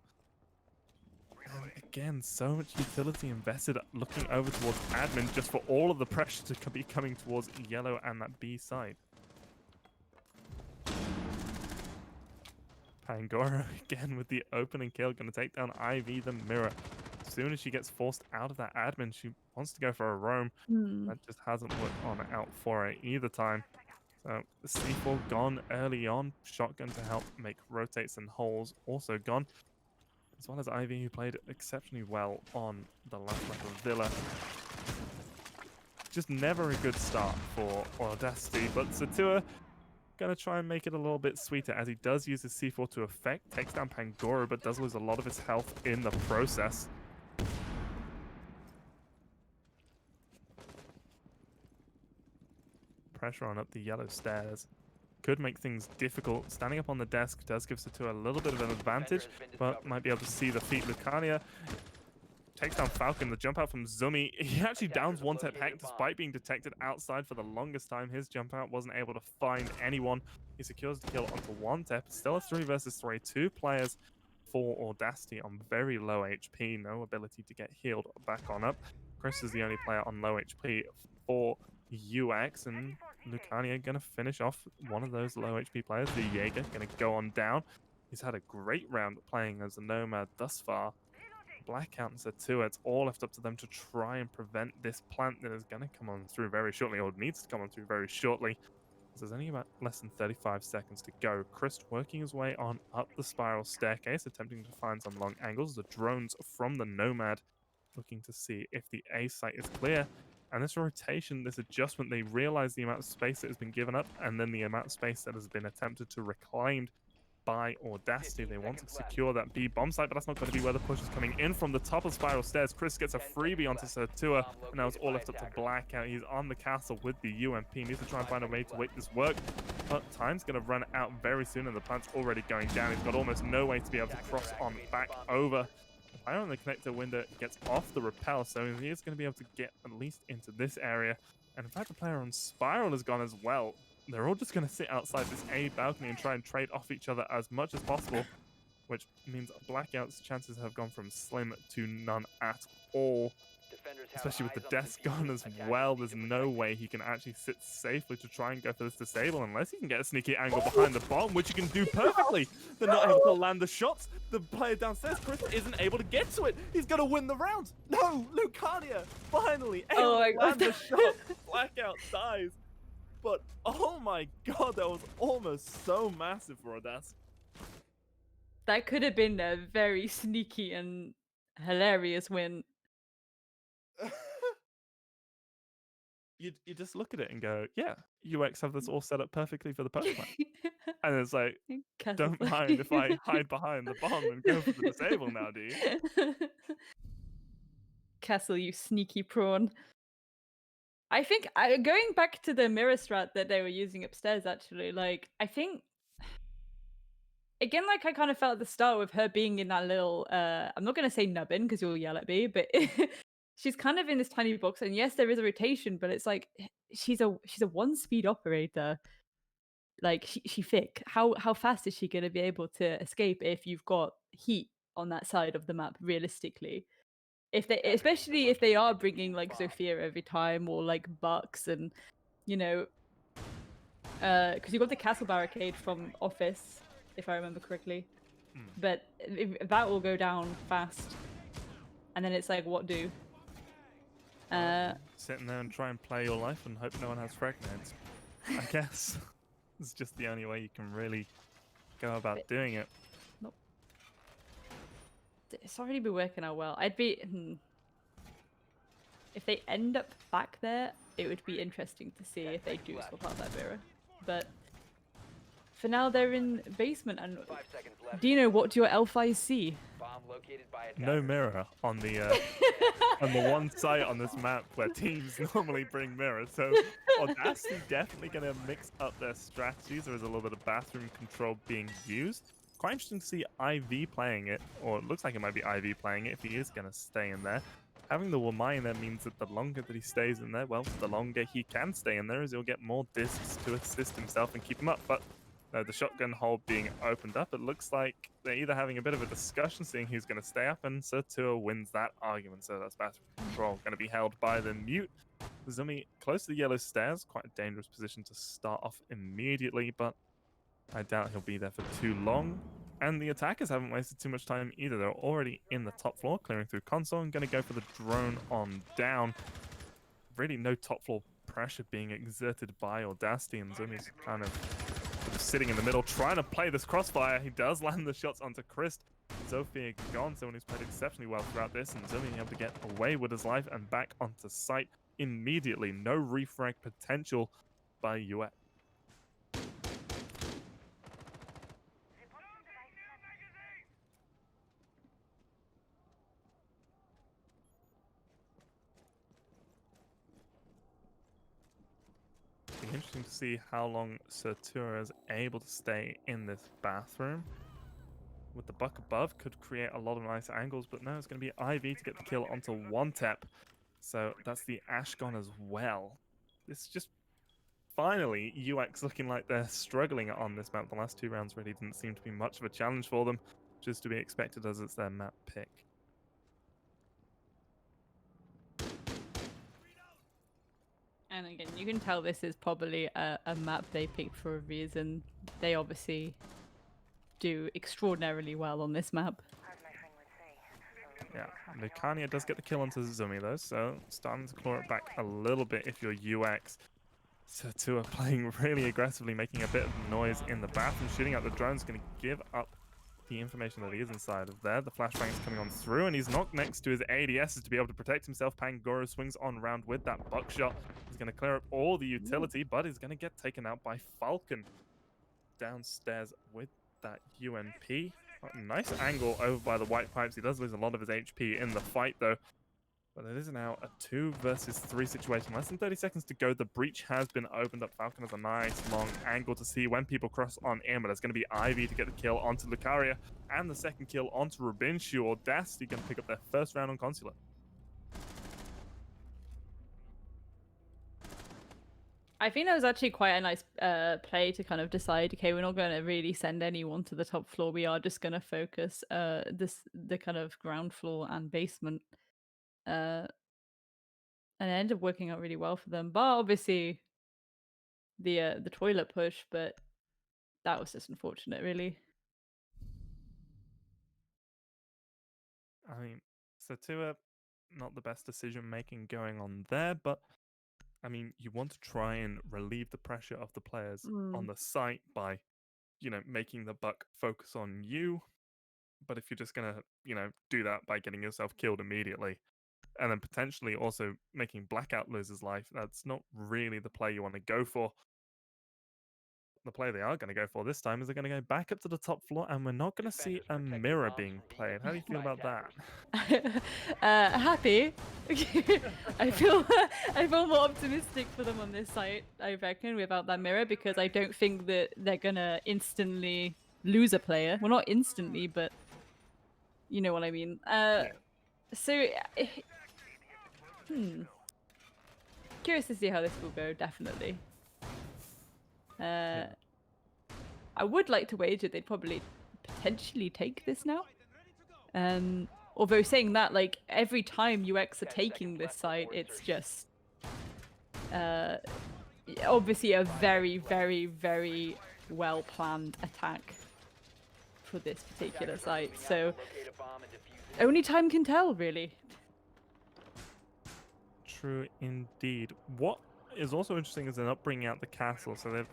And again, so much utility invested looking over towards admin just for all of the pressure to be coming towards yellow and that B side. Pangoro again with the opening kill, going to take down Ivy, the mirror. As soon as she gets forced out of that admin, she wants to go for a roam. That just hasn't worked on out for her either time. So the C4 gone early on. Shotgun to help make rotates and holes also gone. As well as Ivy, who played exceptionally well on the last lap of Villa. Just never a good start for Audacity, but Satua gonna try and make it a little bit sweeter as he does use his C4 to effect. Takes down Pangoro, but does lose a lot of his health in the process. pressure on up the yellow stairs. Could make things difficult. Standing up on the desk does give Satua a little bit of an advantage, but might be able to see the feet. Lucania takes down Falcon. The jump out from Zumi. He actually downs one tap Heck despite being detected outside for the longest time. His jump out wasn't able to find anyone. He secures the kill onto one tap. Still a 3 versus 3. 2 players for Audacity on very low HP. No ability to get healed back on up. Chris is the only player on low HP for UX, and Lucania going to finish off one of those low HP players. The Jaeger going to go on down. He's had a great round playing as a Nomad thus far. Blackout and Satua, it's all left up to them to try and prevent this plant that is going to come on through very shortly, or needs to come on through very shortly. There's only about less than 35 seconds to go. Chris working his way on up the spiral staircase, attempting to find some long angles. The drones from the Nomad looking to see if the A site is clear. And this rotation, this adjustment, they realize the amount of space that has been given up and then the amount of space that has been attempted to reclaimed by Audacity. They want to secure that B bomb site, but that's not going to be where the push is coming in from the top of spiral stairs. Chris gets a freebie onto Satua, and now it's all left up to Blackout. He's on the castle with the UMP. Needs to try and find a way to make this work, but time's going to run out very soon, and the plant's already going down. He's got almost no way to be able to cross on back over. The player on the connector window gets off the rappel, so he is going to be able to get at least into this area. And in fact, the player on spiral has gone as well. They're all just going to sit outside this A balcony and try and trade off each other as much as possible, which means Blackout's chances have gone from slim to none at all. Especially with the desk gone as well, there's no way he can actually sit safely to try and go for this disable unless he can get a sneaky angle behind the bomb, which he can do perfectly. They're not able to land the shots. The player downstairs, Chris, isn't able to get to it. He's going to win the round. No, Lucania finally able to land the shot. Blackout dies. But oh my god, that was almost so massive for Audacity. That could have been a very sneaky and hilarious win. You just look at it and go, yeah, UX have this all set up perfectly for the post plan. And it's like, don't mind if I hide behind the bomb and go for the disable now, do you? Castle, you sneaky prawn. I think going back to the mirror strat that they were using upstairs, actually, like, I think again, like I kind of felt at the start with her being in that little I'm not gonna say nubbin because you'll yell at me, but she's kind of in this tiny box, and yes, there is a rotation, but it's like she's a 1-speed operator. Like she thick. How fast is she gonna be able to escape if you've got heat on that side of the map? Realistically, if they, especially if they are bringing like Zofia every time or like Bucks, and you know, because you got the castle barricade from Office, if I remember correctly. But that will go down fast, and then it's like, what do? Sitting there and try and play your life and hope no one has fragments. I guess it's just the only way you can really go about doing it. Nope. It's already been working out well. I'd be if they end up back there, it would be interesting to see if they do swap out that mirror. But for now, they're in basement. And Dino, what do your elf eyes see? No mirror on the one site on this map where teams normally bring mirrors. So Audacity definitely going to mix up their strategies. There is a little bit of bathroom control being used. Quite interesting to see IV playing it, or it looks like it might be IV playing it if he is going to stay in there. Having the Wamai in there means that the longer that he stays in there, well, the longer he can stay in there, as he'll get more discs to assist himself and keep him up. But the shotgun hole being opened up, it looks like they're either having a bit of a discussion, seeing who's going to stay up, and Satua wins that argument. So that's bathroom control going to be held by the mute. Zumi close to the yellow stairs, quite a dangerous position to start off immediately, but I doubt he'll be there for too long. And the attackers haven't wasted too much time either. They're already in the top floor, clearing through console, and going to go for the drone on down. Really no top floor pressure being exerted by Audacity, and Zumi's kind of sitting in the middle, trying to play this crossfire. He does land the shots onto Chris. Zofia gone, someone who's played exceptionally well throughout this, and Zumi able to get away with his life and back onto site immediately. No refrag potential by UX. interesting to see how long Sertura is able to stay in this bathroom. With the buck above, could create a lot of nice angles, but no, it's going to be IV to get the kill onto one tap. So that's the Ash gone as well. It's just finally UX looking like they're struggling on this map. The last 2 rounds really didn't seem to be much of a challenge for them, which is to be expected as it's their map pick. And again, you can tell this is probably a map they picked for a reason. They obviously do extraordinarily well on this map. Yeah, Lucania does get the kill onto Zumi though, so starting to claw it back a little bit if you're UX. Sertua playing really aggressively, making a bit of noise in the bathroom, shooting out the drone's going to give up the information that he is inside of there. The flashbang is coming on through, and he's knocked next to his ADSs to be able to protect himself. Pangoro swings on round with that buckshot. He's going to clear up all the utility, but he's going to get taken out by Falcon downstairs with that UMP. Oh, nice angle over by the white pipes. He does lose a lot of his HP in the fight, though. But it is now a 2 versus 3 situation. Less than 30 seconds to go. The breach has been opened up. Falcon has a nice long angle to see when people cross on in, but it's going to be Ivy to get the kill onto Lucaria and the second kill onto Rubinshu. Audacity going to pick up their first round on Consulate. I think that was actually quite a nice play to kind of decide, okay, we're not going to really send anyone to the top floor. We are just going to focus the kind of ground floor and basement. And it ended up working out really well for them. But obviously the toilet push, but that was just unfortunate, really. I mean, Sertua, not the best decision making going on there, but I mean, you want to try and relieve the pressure of the players on the site by, making the buck focus on you. But if you're just going to, do that by getting yourself killed immediately, and then potentially also making Blackout lose his life, that's not really the play you want to go for. The play they are going to go for this time is they're going to go back up to the top floor, and we're not going to see a mirror being played. How do you feel about that? Happy. I feel more optimistic for them on this site, I reckon, without that mirror, because I don't think that they're gonna instantly lose a player. Well, not instantly, but you know what I mean. So, curious to see how this will go. Definitely. I would like to wager they'd probably potentially take this now. Although saying that, like, every time UX are taking this site, it's just obviously a very, very, very well-planned attack for this particular site. So only time can tell, really. True indeed. What is also interesting is they're not bringing out the castle, so they've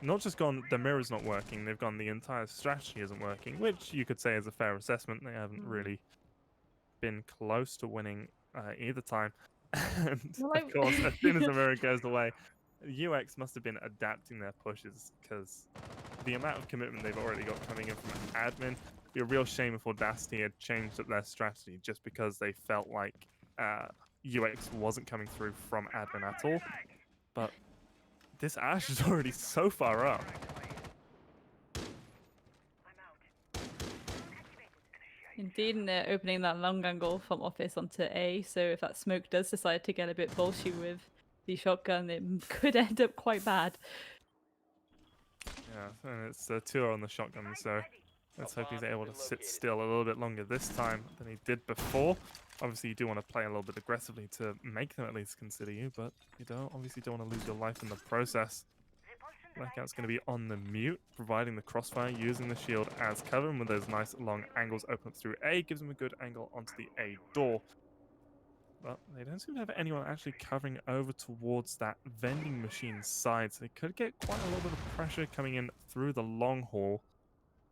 not just gone, the mirror's not working, they've gone, the entire strategy isn't working, which you could say is a fair assessment. They haven't really been close to winning either time. And of course, as soon as the mirror goes away, UX must have been adapting their pushes, because the amount of commitment they've already got coming in from admin, it'd be a real shame if Audacity had changed up their strategy just because they felt like UX wasn't coming through from admin at all. But this Ash is already so far up. Indeed, and they're opening that long angle from office onto A, so if that smoke does decide to get a bit bolshy with the shotgun, it could end up quite bad. Yeah, and it's a 2 on the shotgun, so let's hope he's able to sit still a little bit longer this time than he did before. Obviously, you do want to play a little bit aggressively to make them at least consider you, but you obviously don't want to lose your life in the process. Blackout's going to be on the mute, providing the crossfire, using the shield as cover, and with those nice long angles open up through A, gives him a good angle onto the A door. But they don't seem to have anyone actually covering over towards that vending machine side, so they could get quite a little bit of pressure coming in through the long haul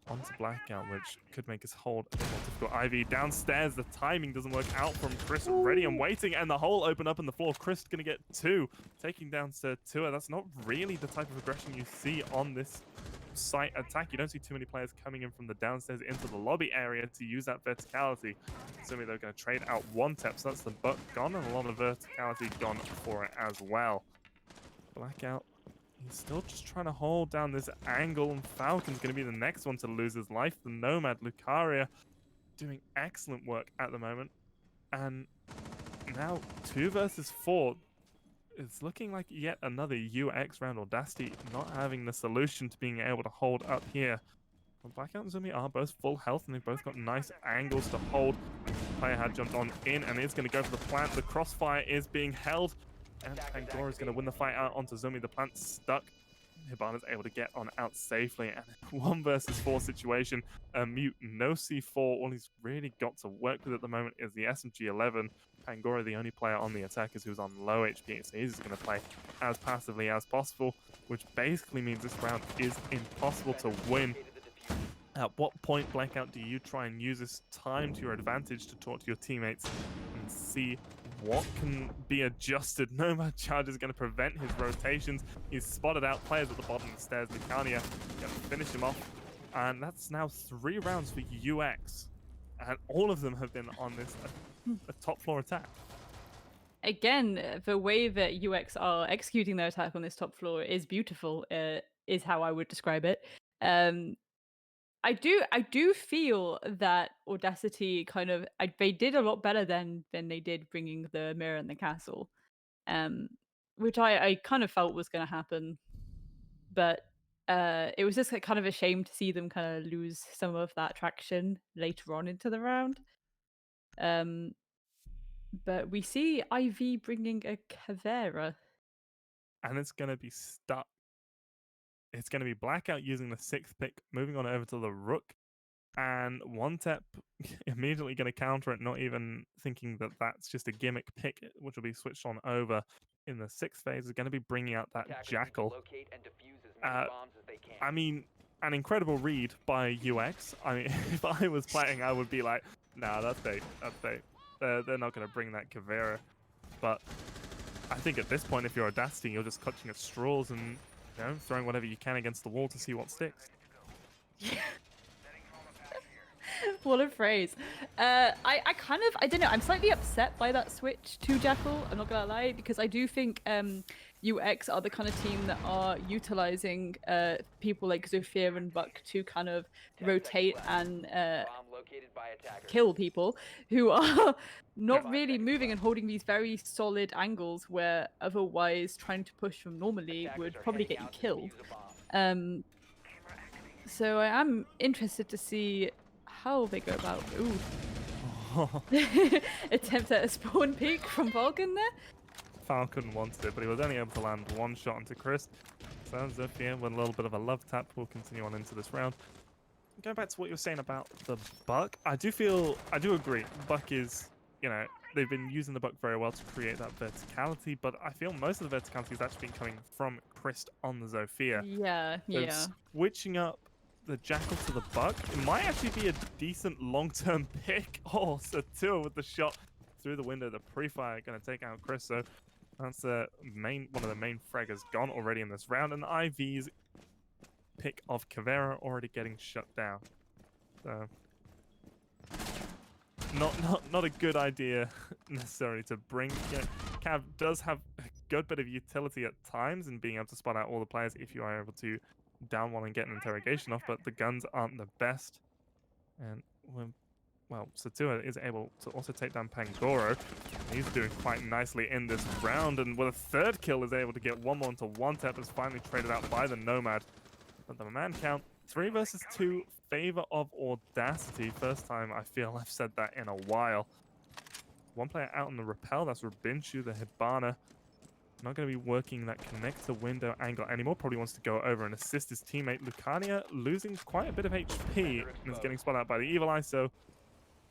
onto Blackout, which could make his hold a bit more difficult. Ivy downstairs, the timing doesn't work out from Chris, ready and waiting, and the hole open up on the floor. Chris gonna get 2, taking down Sertua. That's not really the type of aggression you see on this site attack. You don't see too many players coming in from the downstairs into the lobby area to use that verticality. Assuming they're gonna trade out 1 tap, so that's the buck gone, and a lot of verticality gone for it as well. Blackout He's still just trying to hold down this angle, and Falcon's going to be the next one to lose his life. The Nomad, Lucaria, doing excellent work at the moment. And now 2 versus 4. It's looking like yet another UX round. Audacity not having the solution to being able to hold up here. But Blackout and Zumi are both full health, and they've both got nice angles to hold. The player had jumped on in and is going to go for the plant. The crossfire is being held, and Pangora is going to win the fight out onto Zumi. The plant's stuck. Hibana's able to get on out safely, and 1 versus 4 situation. Mute, no C4. All he's really got to work with at the moment is the SMG-11. Pangora, the only player on the attackers who's on low HP, so he's just going to play as passively as possible, which basically means this round is impossible to win. At what point, Blackout, do you try and use this time to your advantage to talk to your teammates and see what can be adjusted? Nomad Charge is going to prevent his rotations. He's spotted out players at the bottom of the stairs. Lucania going to finish him off. And that's now 3 rounds for UX. And all of them have been on this a top floor attack. Again, the way that UX are executing their attack on this top floor is beautiful, is how I would describe it. I do feel that Audacity kind of they did a lot better than they did bringing the mirror and the castle, which I kind of felt was going to happen, but it was just kind of a shame to see them kind of lose some of that traction later on into the round. But we see IV bringing a Caveira, And it's going to be stuck. It's going to be Blackout using the 6th pick, moving on over to the Rook. And One Tap immediately going to counter it, not even thinking that that's just a gimmick pick, which will be switched on over in the 6th phase. Is going to be bringing out that Jackal. I mean, an incredible read by UX. I mean, if I was playing, I would be like, nah, that's bait. That's bait. They're not going to bring that Caveira. But I think at this point, if you're Audacity, you're just clutching at straws and throwing whatever you can against the wall to see what sticks. What a phrase. I don't know, I'm slightly upset by that switch to Jackal, I'm not gonna lie, because I do think UX are the kind of team that are utilizing people like Zofia and Buck to kind of rotate and kill people who are not really moving and holding these very solid angles where otherwise trying to push them normally would probably get you killed. So I am interested to see how they go about. Ooh. Attempt at a spawn peek from Falcon there. Falcon wanted it, but he was only able to land 1 shot into Chris. So Zofia with a little bit of a love tap will continue on into this round. Going back to what you were saying about the Buck, I do agree. Buck is, they've been using the Buck very well to create that verticality, but I feel most of the verticality has actually been coming from Chris on the Zofia. Yeah. Switching up the Jackal to the Buck, it might actually be a decent long-term pick. Oh, Satua with the shot through the window. The pre-fire going to take out Chris, so that's one of the main fraggers gone already in this round, and IV's pick of Caveira already getting shut down. So not a good idea necessarily to bring. Cav does have a good bit of utility at times in being able to spot out all the players if you are able to down one and get an interrogation off, but the guns aren't the best. And well, Satua is able to also take down Pangoro. He's doing quite nicely in this round, and with a 3rd kill is able to get 1 more into One Tap, is finally traded out by the Nomad. But the man count, 3 versus 2, favor of Audacity. First time I feel I've said that in a while. 1 player out on the rappel, that's Rubinshu, the Hibana. Not going to be working that connector window angle anymore. Probably wants to go over and assist his teammate. Lucania losing quite a bit of HP and is getting spotted out by the Evil Eye, so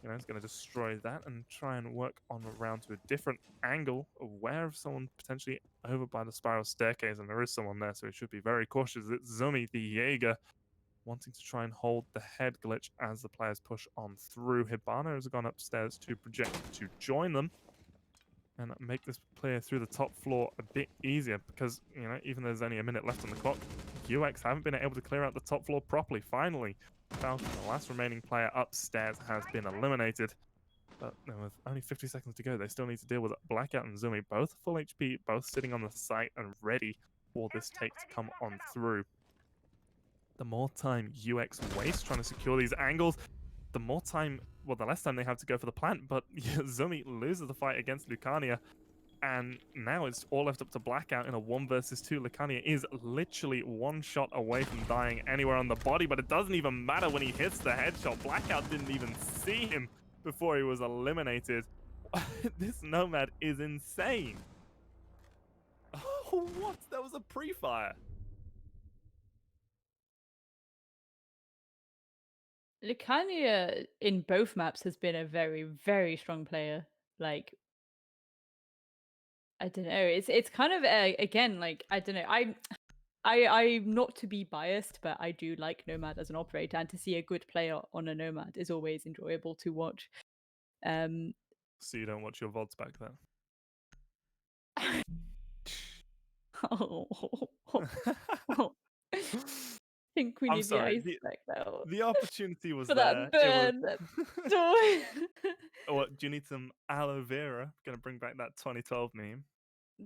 it's going to destroy that and try and work on around to a different angle, aware of someone potentially over by the spiral staircase, and there is someone there, so he should be very cautious. It's Zumi, the Jaeger, wanting to try and hold the head glitch as the players push on through. Hibana has gone upstairs to project to join them and make this player through the top floor a bit easier, because, even though there's only a minute left on the clock, UX haven't been able to clear out the top floor properly. Finally, Falcon, the last remaining player upstairs, has been eliminated. But with only 50 seconds to go, they still need to deal with Blackout and Zumi, both full HP, both sitting on the site and ready for this take to come on through. The more time UX wastes trying to secure these angles, the more time, well, the less time they have to go for the plant. But Zumi loses the fight against Lucania, and now it's all left up to Blackout in a 1 versus 2. Lucania is literally one shot away from dying anywhere on the body, but it doesn't even matter when he hits the headshot. Blackout didn't even see him before he was eliminated. This Nomad is insane. Oh, what? That was a pre-fire. Lucania in both maps has been a very, very strong player. Like, I don't know. It's kind of again, like, I don't know. I'm not to be biased, but I do like Nomad as an operator, and to see a good player on a Nomad is always enjoyable to watch. So you don't watch your VODs back then? I think we I'm need the sorry. ice back now The opportunity was for there. that burn. What, do you need some aloe vera? Gonna bring back that 2012 meme.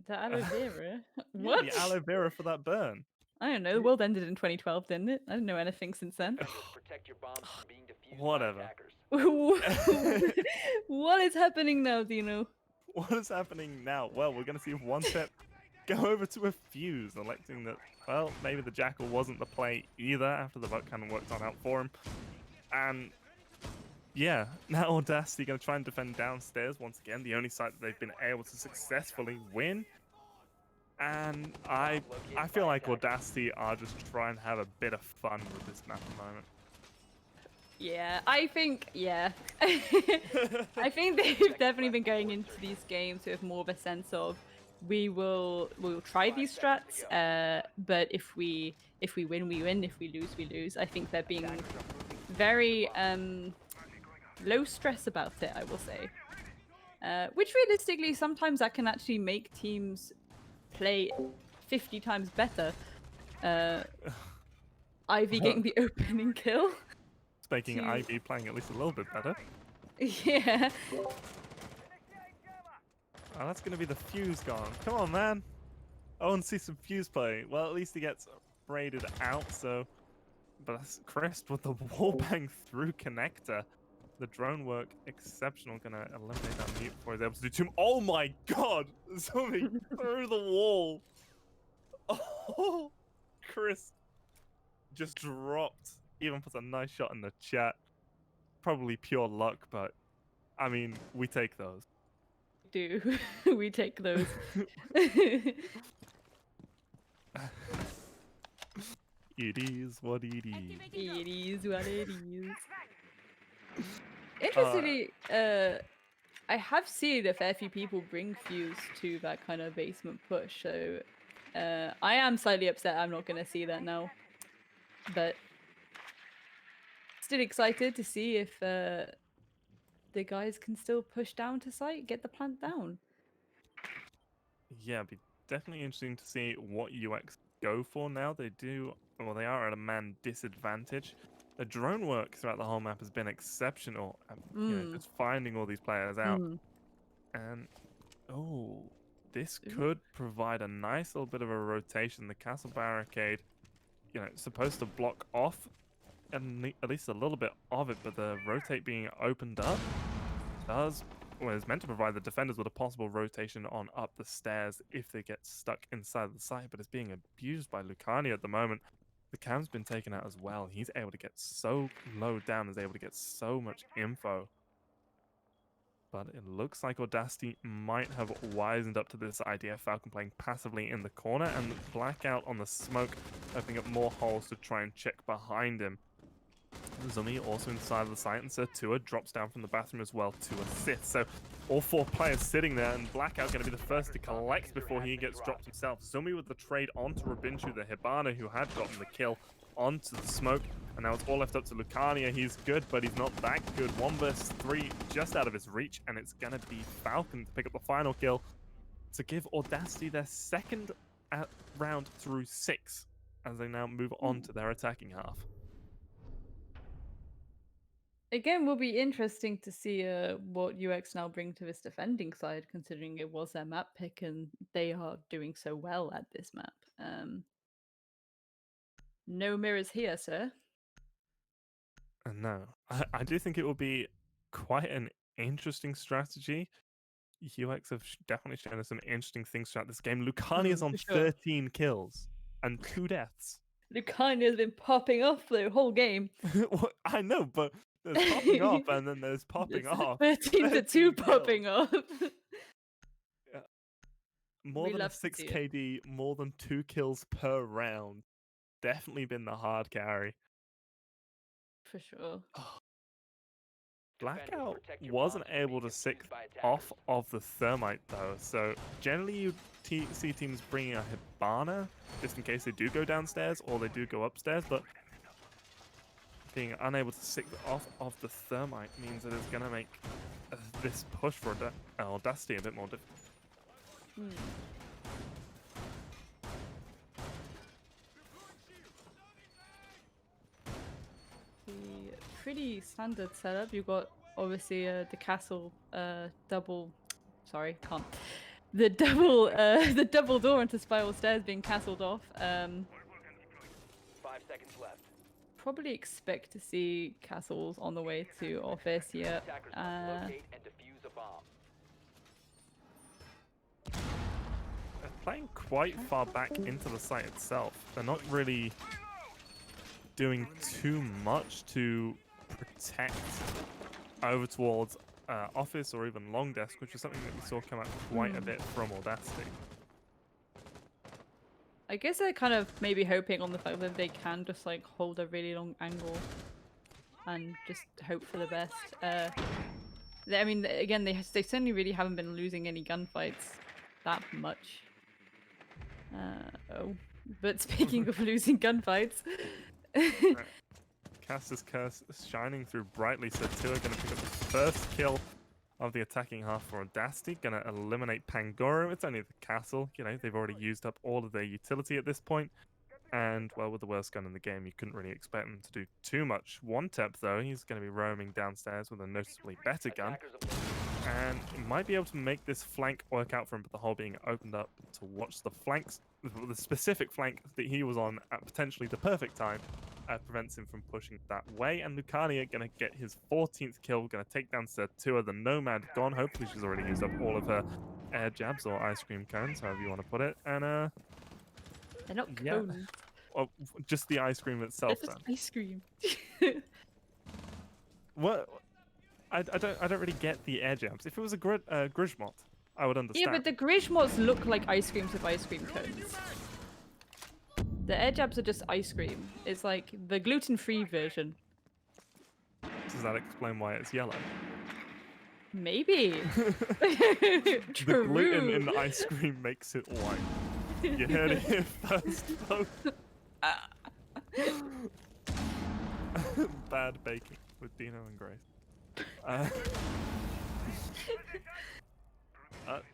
The aloe vera? Yeah, What? the aloe vera for that burn. I don't know. The world ended in 2012, didn't it? I didn't know anything since then. Protect your bombs from being defused Whatever. by attackers. What is happening now, Dino? What is happening now? Well, we're gonna see one step go over to a fuse, electing that, well, maybe the Jackal wasn't the play either after the vote kind of worked on out for him. And yeah, now Audacity going to try and defend downstairs once again, the only site that they've been able to successfully win. And I feel like Audacity are just trying to have a bit of fun with this map at the moment. Yeah, I think, yeah. I think they've definitely been going into these games with more of a sense of we'll try these strats, but if we win, we win. If we lose, we lose. I think they're being very low stress about it, I will say. Which realistically, sometimes that can actually make teams play 50 times better. Ivy getting the opening kill. It's making Ivy playing at least a little bit better. Yeah. Oh, that's going to be the fuse gone. Come on, man. I want to see some fuse play. Well, at least he gets braided out, so... But that's Crest with the wallbang through connector. The drone work, exceptional. Going to eliminate that mute before he's able to do too... Oh my god! Something through the wall. Oh, Chris just dropped. Even puts a nice shot in the chat. Probably pure luck, but I mean, we take those. Do we take those? It is what it is. It is what it is. Interestingly, I have seen a fair few people bring Fuse to that kind of basement push, so I am slightly upset I'm not going to see that now. But still excited to see if the guys can still push down to site, get the plant down. Yeah, it'd be definitely interesting to see what UX go for now. They do, well, they are at a man disadvantage. The drone work throughout the whole map has been exceptional. You know, just finding all these players out. And, oh, this could provide a nice little bit of a rotation. The castle barricade, you know, supposed to block off at least a little bit of it, but the rotate being opened up does, well, is meant to provide the defenders with a possible rotation on up the stairs if they get stuck inside the site, but it's being abused by Lucani at the moment. The cam's been taken out as well. He's able to get so low down, is able to get so much info. But it looks like Audacity might have wisened up to this idea. Falcon playing passively in the corner, and Blackout on the smoke, opening up more holes to try and check behind him. Zumi also inside of the site, and Sertua drops down from the bathroom as well to assist. So all four players sitting there, and Blackout going to be the first to collect before he gets dropped himself. Zumi with the trade onto Rabinchu, the Hibana, who had gotten the kill, onto the smoke. And now it's all left up to Lucania. He's good, but he's not that good. 1 versus 3 just out of his reach, and it's going to be Falcon to pick up the final kill to give Audacity their second round through 6 as they now move on to their attacking half. Again, will be interesting to see what UX now bring to this defending side, considering it was their map pick and they are doing so well at this map. No mirrors here, sir. No, I do think it will be quite an interesting strategy. UX have definitely shown us some interesting things throughout this game. Lucani is on For sure. 13 kills and 2 deaths. Lucania has been popping off the whole game. I know, but there's popping off and then there's popping It's off. 13 to 2 13 popping off. Yeah. More We than a love to 6 see it. KD, more than 2 kills per round. Definitely been the hard carry. For sure. Defenders, Blackout protect your wasn't bombs from able being to sick defused by off attackers. of the thermite though, so generally you see teams bringing a Hibana just in case they do go downstairs or they do go upstairs, but being unable to sick off of the thermite means that it's going to make this push for Audacity a bit more difficult. The pretty standard setup. You've got obviously the castle double. Sorry, can't. The double the double door into spiral stairs being castled off. 5 seconds left. Probably expect to see castles on the way to office. Yeah. Attackers must locate and defuse a bomb. They're playing quite far back into the site itself. They're not really doing too much to protect over towards office or even long desk, which is something that we saw come out quite a bit from Audacity. I guess they're kind of maybe hoping on the fact that they can just like hold a really long angle and just hope for the best. I mean, again, they certainly really haven't been losing any gunfights that much. But speaking of losing gunfights, Caster's Curse shining through brightly, so two are going to pick up the first kill of the attacking half for Audacity. Going to eliminate Pangoro. It's only the castle. You know, they've already used up all of their utility at this point. And, well, with the worst gun in the game, you couldn't really expect them to do too much. One Tep, though, he's going to be roaming downstairs with a noticeably better gun. Attackers have And he might be able to make this flank work out for him, but the hole being opened up to watch the flanks, the specific flank that he was on at potentially the perfect time, prevents him from pushing that way. And Lucania going to get his 14th kill, going to take down Sertua, the Nomad gone. Hopefully she's already used up all of her air jabs or ice cream cones, however you want to put it. And they're not yeah. cones. Well, just the ice cream itself They're then. just ice cream. What? I don't really get the air jabs. If it was a Grismot, I would understand. Yeah, but the Grishmots look like ice creams with ice cream cones. The air jabs are just ice cream. It's like the gluten-free version. Does that explain why it's yellow? Maybe. The gluten in True. the ice cream makes it white. You heard it here first, folks. Bad baking with Dino and Grace.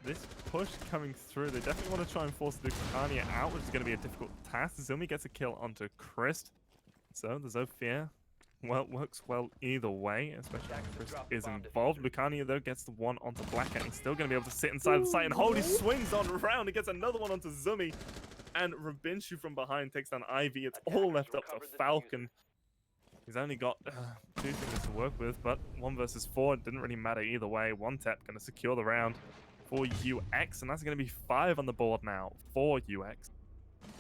This push coming through, they definitely want to try and force Lucania out, which is going to be a difficult task. Zumi gets a kill onto Christ. So there's no fear. Well, it works well either way, especially when Chris is involved. Lucania, though, gets the one onto Blackhat. He's still going to be able to sit inside the site and hold. He swings on around and gets another one onto Zumi. And Rabinshu from behind takes down Ivy. It's all left up to Falcon. He's only got 2 things to work with, but 1 versus 4, it didn't really matter either way. One Tep going to secure the round for UX, and that's going to be 5 on the board now for UX.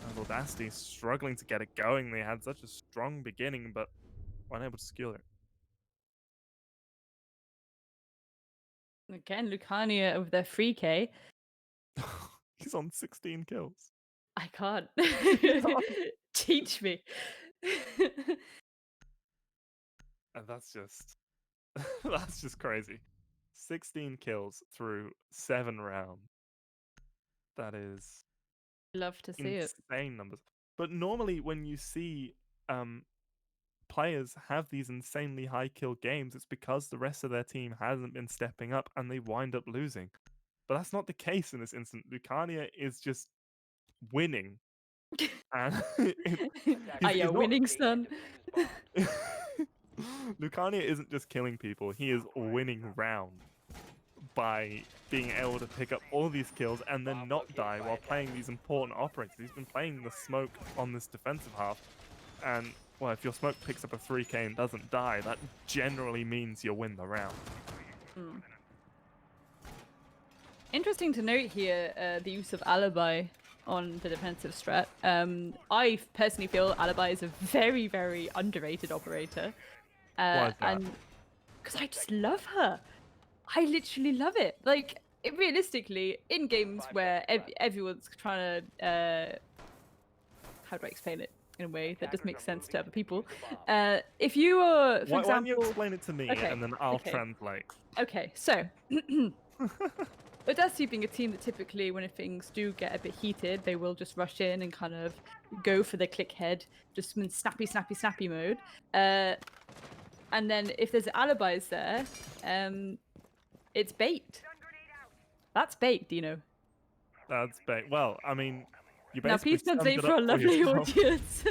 And Audacity struggling to get it going. They had such a strong beginning, but weren't able to secure it. Again, Lucania with their 3K. He's on 16 kills. I can't. Teach me. And that's just that's just crazy. 16 kills through 7 rounds. That is Love to see it. insane numbers. But normally when you see players have these insanely high kill games, it's because the rest of their team hasn't been stepping up and they wind up losing. But that's not the case in this instance. Lucania is just winning. And Are you not- winning, son? Lucania isn't just killing people, he is winning round by being able to pick up all these kills and then not die while playing these important operators. He's been playing the smoke on this defensive half, and well, if your smoke picks up a 3k and doesn't die, that generally means you win the round. Interesting to note here the use of alibi on the defensive strat. I personally feel alibi is a very, very underrated operator. Why is that? And because I just love her. I literally love it. Like, realistically, in games where everyone's trying to, how do I explain it in a way that does make sense to other people? If you are, for Why don't you example, explain it to me Okay, and then I'll okay. translate? Okay, so Audacity being a team that typically, when things do get a bit heated, they will just rush in and kind of go for the click head, just in snappy, snappy, snappy mode. And then if there's alibis there, it's bait. That's bait, Dino. That's bait. Well, I mean, you Now basically please summed translate it for up a lovely yourself. audience.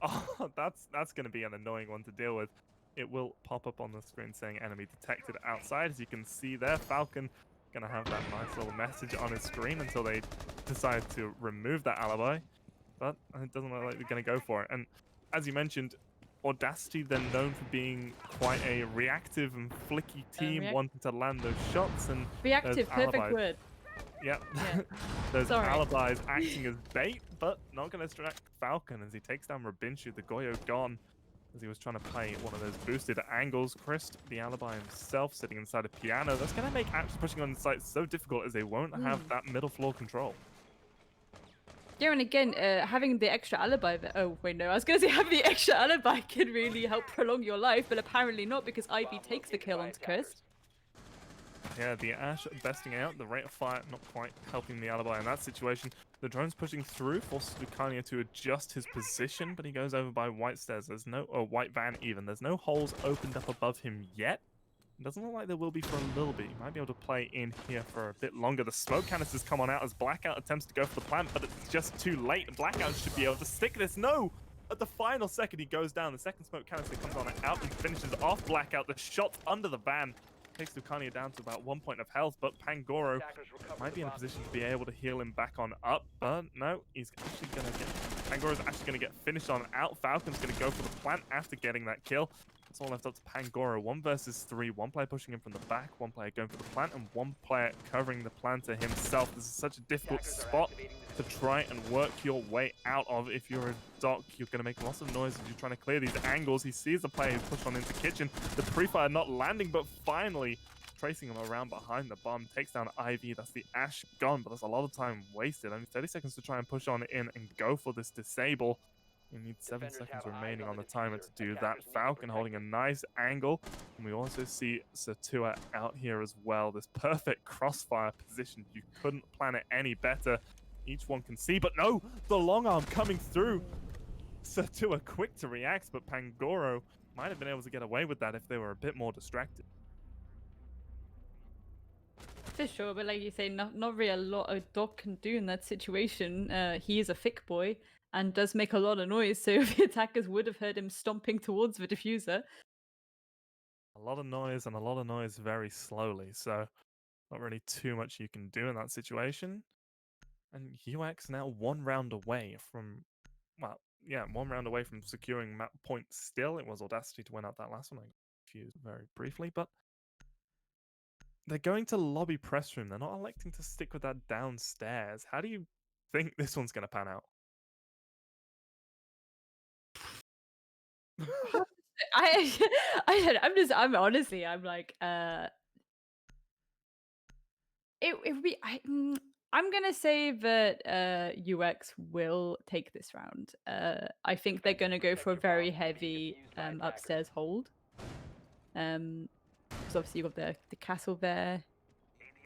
Oh, that's going to be an annoying one to deal with. It will pop up on the screen saying enemy detected outside. As you can see there, Falcon going to have that nice little message on his screen until they decide to remove that alibi. But it doesn't look like they're going to go for it. And as you mentioned, Audacity, they're known for being quite a reactive and flicky team, wanting to land those shots. And Reactive, perfect alibis. word. Yep. Yeah. There's Sorry. alibis acting as bait, but not going to distract Falcon as he takes down Rabinshu. The Goyo gone as he was trying to play one of those boosted angles. Chris, the alibi himself, sitting inside a piano. That's going to make actually pushing on the site so difficult as they won't have that middle floor control. Yeah, and again, having the extra alibi. Oh wait, no, I was gonna say having the extra alibi can really help prolong your life, but apparently not because Ivy takes the kill onto Chris. Yeah, the Ash besting out, the rate of fire not quite helping the alibi in that situation. The drone's pushing through, forces Lucania to adjust his position, but he goes over by White Stairs. There's no, or White Van even. There's no holes opened up above him yet. It doesn't look like there will be for a little bit. He might be able to play in here for a bit longer. The smoke canisters come on out as Blackout attempts to go for the plant, but it's just too late. Blackout should be able to stick this. No! At the final second, he goes down. The second smoke canister comes on out and finishes off Blackout. The shot's under the van. Takes Lucania down to about 1 point of health, but Pangoro might be in a position to be able to heal him back on up, but no, he's actually going to get... Pangoro's actually going to get finished on out. Falcon's going to go for the plant after getting that kill. It's all left up to Pangoro. 1 versus 3. One player pushing him from the back, one player going for the plant, and one player covering the planter himself. This is such a difficult spot to try and work your way out of. If you're a doc, you're going to make lots of noise as you're trying to clear these angles. He sees the player who's pushed on into kitchen. The pre-fire not landing, but finally tracing him around behind the bomb. Takes down Ivy. That's the Ash gone, but that's a lot of time wasted. Only 30 seconds to try and push on in and go for this disable. You need 7 seconds remaining on the timer to do that. Falcon holding a nice angle. And we also see Satua out here as well. This perfect crossfire position. You couldn't plan it any better. Each one can see, but no! The long arm coming through! Satua quick to react, but Pangoro might have been able to get away with that if they were a bit more distracted. For sure, but like you say, not really a lot a dog can do in that situation. He is a thick boy and does make a lot of noise, so the attackers would have heard him stomping towards the diffuser. A lot of noise and a lot of noise very slowly, so not really too much you can do in that situation. And UX now 1 round away from, well, yeah, 1 round away from securing map point still. It was Audacity to win out that last one. I got confused very briefly, but they're going to lobby press room. They're not electing to stick with that downstairs. How do you think this one's going to pan out? I'm honestly, I'm like, it would be, I'm gonna say that UX will take this round. I think they're gonna go for a very heavy upstairs hold. Because obviously you've got the castle there,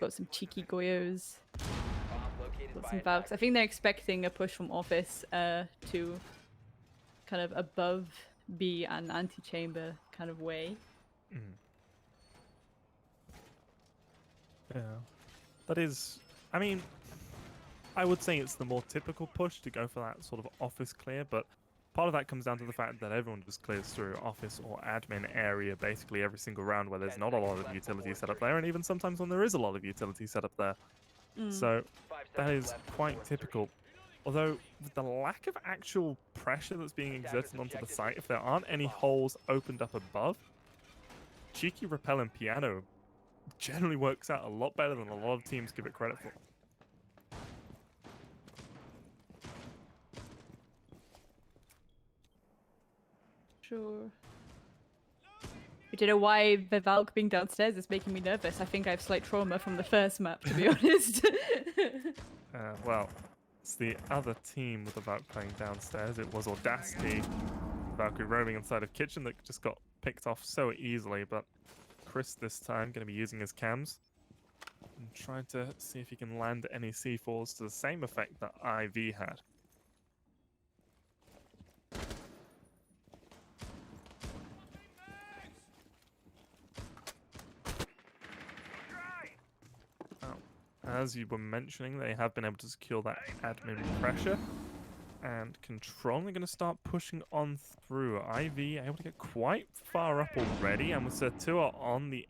got some cheeky Goyos, got some Valks. I think they're expecting a push from office to kind of above be an antechamber kind of way. Yeah. That is, I mean, I would say it's the more typical push to go for that sort of office clear, but part of that comes down to the fact that everyone just clears through office or admin area basically every single round where there's 10 not a lot seconds of left utility before set up there, and even sometimes when there is a lot of utility set up there. Mm. So 5 that seconds is left before quite insertion. typical. Although, with the lack of actual pressure that's being exerted onto the site, if there aren't any holes opened up above, cheeky rappel and piano generally works out a lot better than a lot of teams give it credit for. Sure. I don't know why the Valk being downstairs is making me nervous. I think I have slight trauma from the first map, to be honest. Well, it's the other team with the Valk playing downstairs. It was Audacity, Valkyrie roaming inside of kitchen that just got picked off so easily, but Chris this time going to be using his cams and trying to see if he can land any C4s to the same effect that IV had. As you were mentioning, they have been able to secure that admin pressure, and Control are going to start pushing on through. IV able to get quite far up already, and with Sertua on the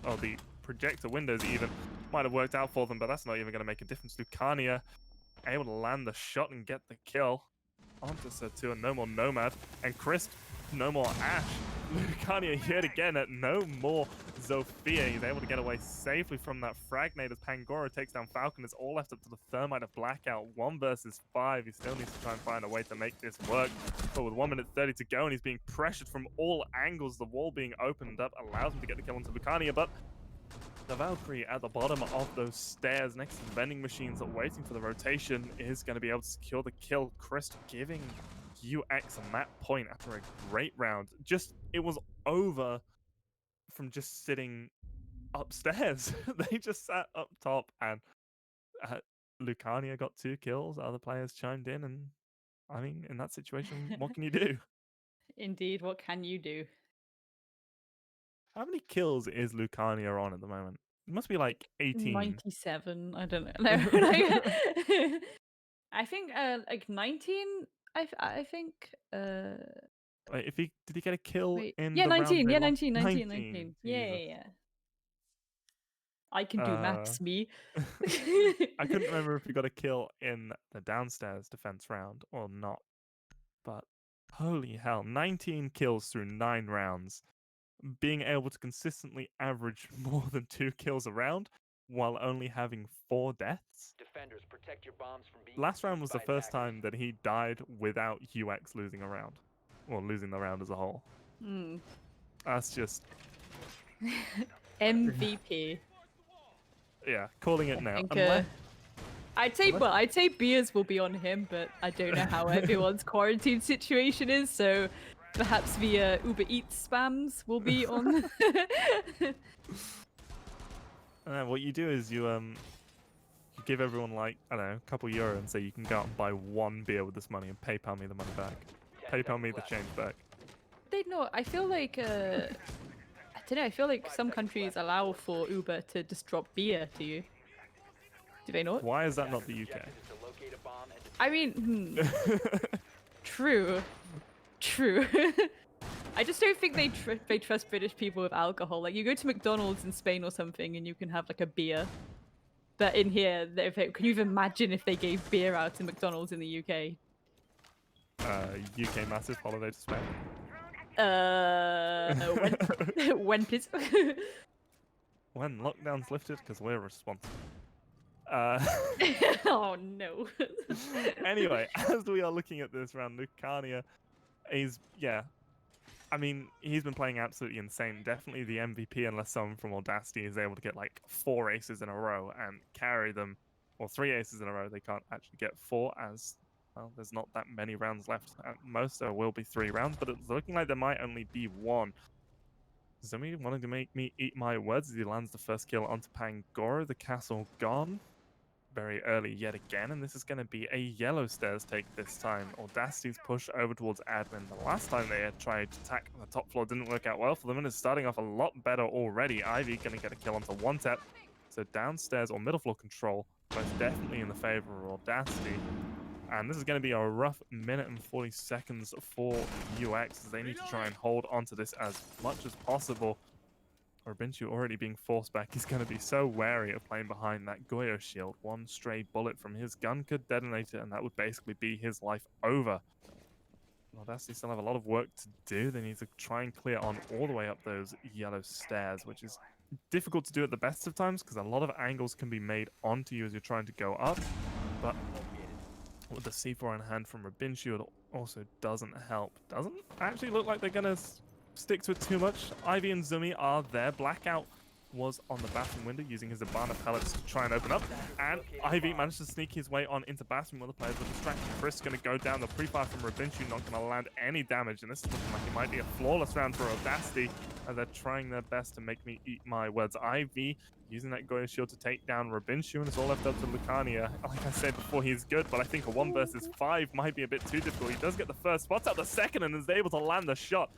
or the projector windows even, might have worked out for them, but that's not even going to make a difference. Lucania able to land the shot and get the kill onto Sertua. No more Nomad, and Crisp, no more Ash. Lucania yet again at no more Zofia. He's able to get away safely from that fragnate as Pangoro takes down Falcon. It's all left up to the Thermite of Blackout. 1 versus 5. He still needs to try and find a way to make this work. But with 1 minute 30 to go and he's being pressured from all angles, the wall being opened up allows him to get the kill onto Lucania. But the Valkyrie at the bottom of those stairs next to the vending machines waiting for the rotation is going to be able to secure the kill. Chris giving UX on that point after a great round. It was over from just sitting upstairs. They just sat up top, and Lucania got 2 kills. Other players chimed in, and I mean, in that situation, what can you do? Indeed, what can you do? How many kills is Lucania on at the moment? It must be like 18. 97. I don't know. No, I think like 19. I think. Wait, did he get a kill Wait. in Yeah, the round 19. they Yeah, lost? 19. 19. Yeah, Jesus. yeah. I can do maths, me. I couldn't remember if he got a kill in the downstairs defense round or not. But holy hell, 19 kills through 9 rounds. Being able to consistently average more than 2 kills a round while only having 4 deaths. Defenders, protect your bombs from being Last round was defused the by first attackers. time that he died without UX losing a round. Or losing the round as a whole. That's just... MVP. Yeah, calling it I now. think, Unless... I'd say beers will be on him, but I don't know how everyone's quarantine situation is, so perhaps the Uber Eats spams will be on. What you do is you give everyone like, I don't know, a couple euro and say you can go out and buy 1 beer with this money and PayPal me the money back. 10 PayPal me seconds the left. change back. They know. I feel like I don't know. I feel like some countries allow for Uber to just drop beer to you. Do they not? Why is that not the UK? Objective is to locate a bomb and I mean, true. I just don't think they trust British people with alcohol. Like you go to McDonald's in Spain or something, and you can have like a beer. But in here, can you even imagine if they gave beer out to McDonald's in the UK? UK massive holiday to Spain. When please? When lockdown's lifted, because we're responsible. Oh no. Anyway, as we are looking at this round, Lucania is, I mean, he's been playing absolutely insane. Definitely the MVP, unless someone from Audacity is able to get like 4 aces in a row and carry them, or 3 aces in a row. They can't actually get 4 as, well, there's not that many rounds left. At most, there will be 3 rounds, but it's looking like there might only be 1. Zumi wanting to make me eat my words as he lands the first kill onto Pangoro. The castle gone very early yet again, and this is going to be a yellow stairs take this time. Audacity's push over towards admin. The last time they had tried to attack the top floor didn't work out well for them, and it's starting off a lot better already. Ivy going to get a kill onto 1 tap. So downstairs or middle floor control, most definitely in the favor of Audacity. And this is going to be a rough minute and 40 seconds for UX as they need to try and hold onto this as much as possible. Rabinchu already being forced back. He's going to be so wary of playing behind that Goyo shield. One stray bullet from his gun could detonate it, and that would basically be his life over. Audacity still have a lot of work to do. They need to try and clear on all the way up those yellow stairs, which is difficult to do at the best of times because a lot of angles can be made onto you as you're trying to go up. But with the C4 in hand from Rabinchu, it also doesn't help. Doesn't actually look like they're going to stick to it too much. Ivy and Zumi are there. Blackout was on the bathroom window using his Ibana pellets to try and open up. And Ivy managed to sneak his way on into bathroom while the players were distracted. Chris is going to go down. The pre-fire from Rabinchu not going to land any damage. And this is looking like it might be a flawless round for Audacity as they're trying their best to make me eat my words. Ivy using that Goyo shield to take down Rabinchu, and it's all left up to Lucania. Like I said before, he's good, but I think a 1 versus 5 might be a bit too difficult. He does get the first, spots out the second, and is able to land the shot.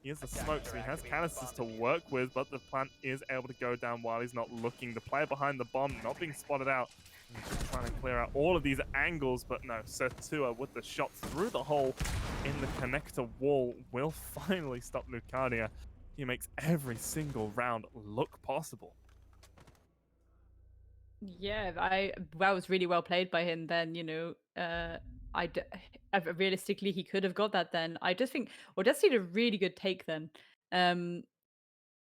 He has the smoke, so he has canisters to work with, but the plant is able to go down while he's not looking. The player behind the bomb not being spotted out. He's just trying to clear out all of these angles, but no, Sertua with the shot through the hole in the connector wall will finally stop Lucania. He makes every single round look possible. Yeah, that was really well played by him then, you know. Realistically, he could have got that then. I just think Audacity did a really good take then.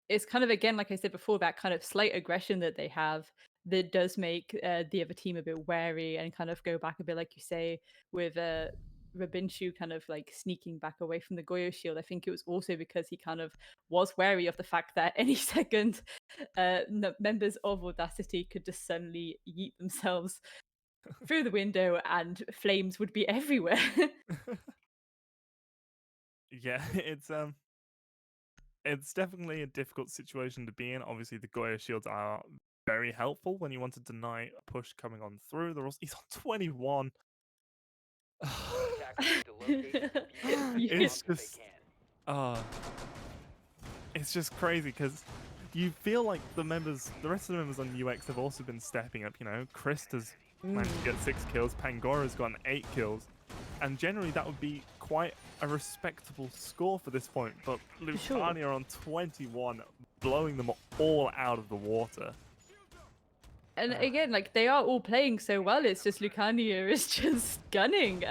It's kind of, again, like I said before, that kind of slight aggression that they have that does make the other team a bit wary and kind of go back a bit, like you say, with Rabinchu kind of like sneaking back away from the Goyo shield. I think it was also because he kind of was wary of the fact that any second members of Audacity could just suddenly yeet themselves through the window and flames would be everywhere. Yeah, it's definitely a difficult situation to be in. Obviously, the Goyo shields are very helpful when you want to deny a push coming on through. He's on 21. It's just, it's just crazy because you feel like the rest of the members on UX have also been stepping up. You know, Chris has managed to get 6 kills. Pangora's gotten 8 kills. And generally that would be quite a respectable score for this point. But Lucania on 21, blowing them all out of the water. And again, like, they are all playing so well. It's just Lucania is just gunning.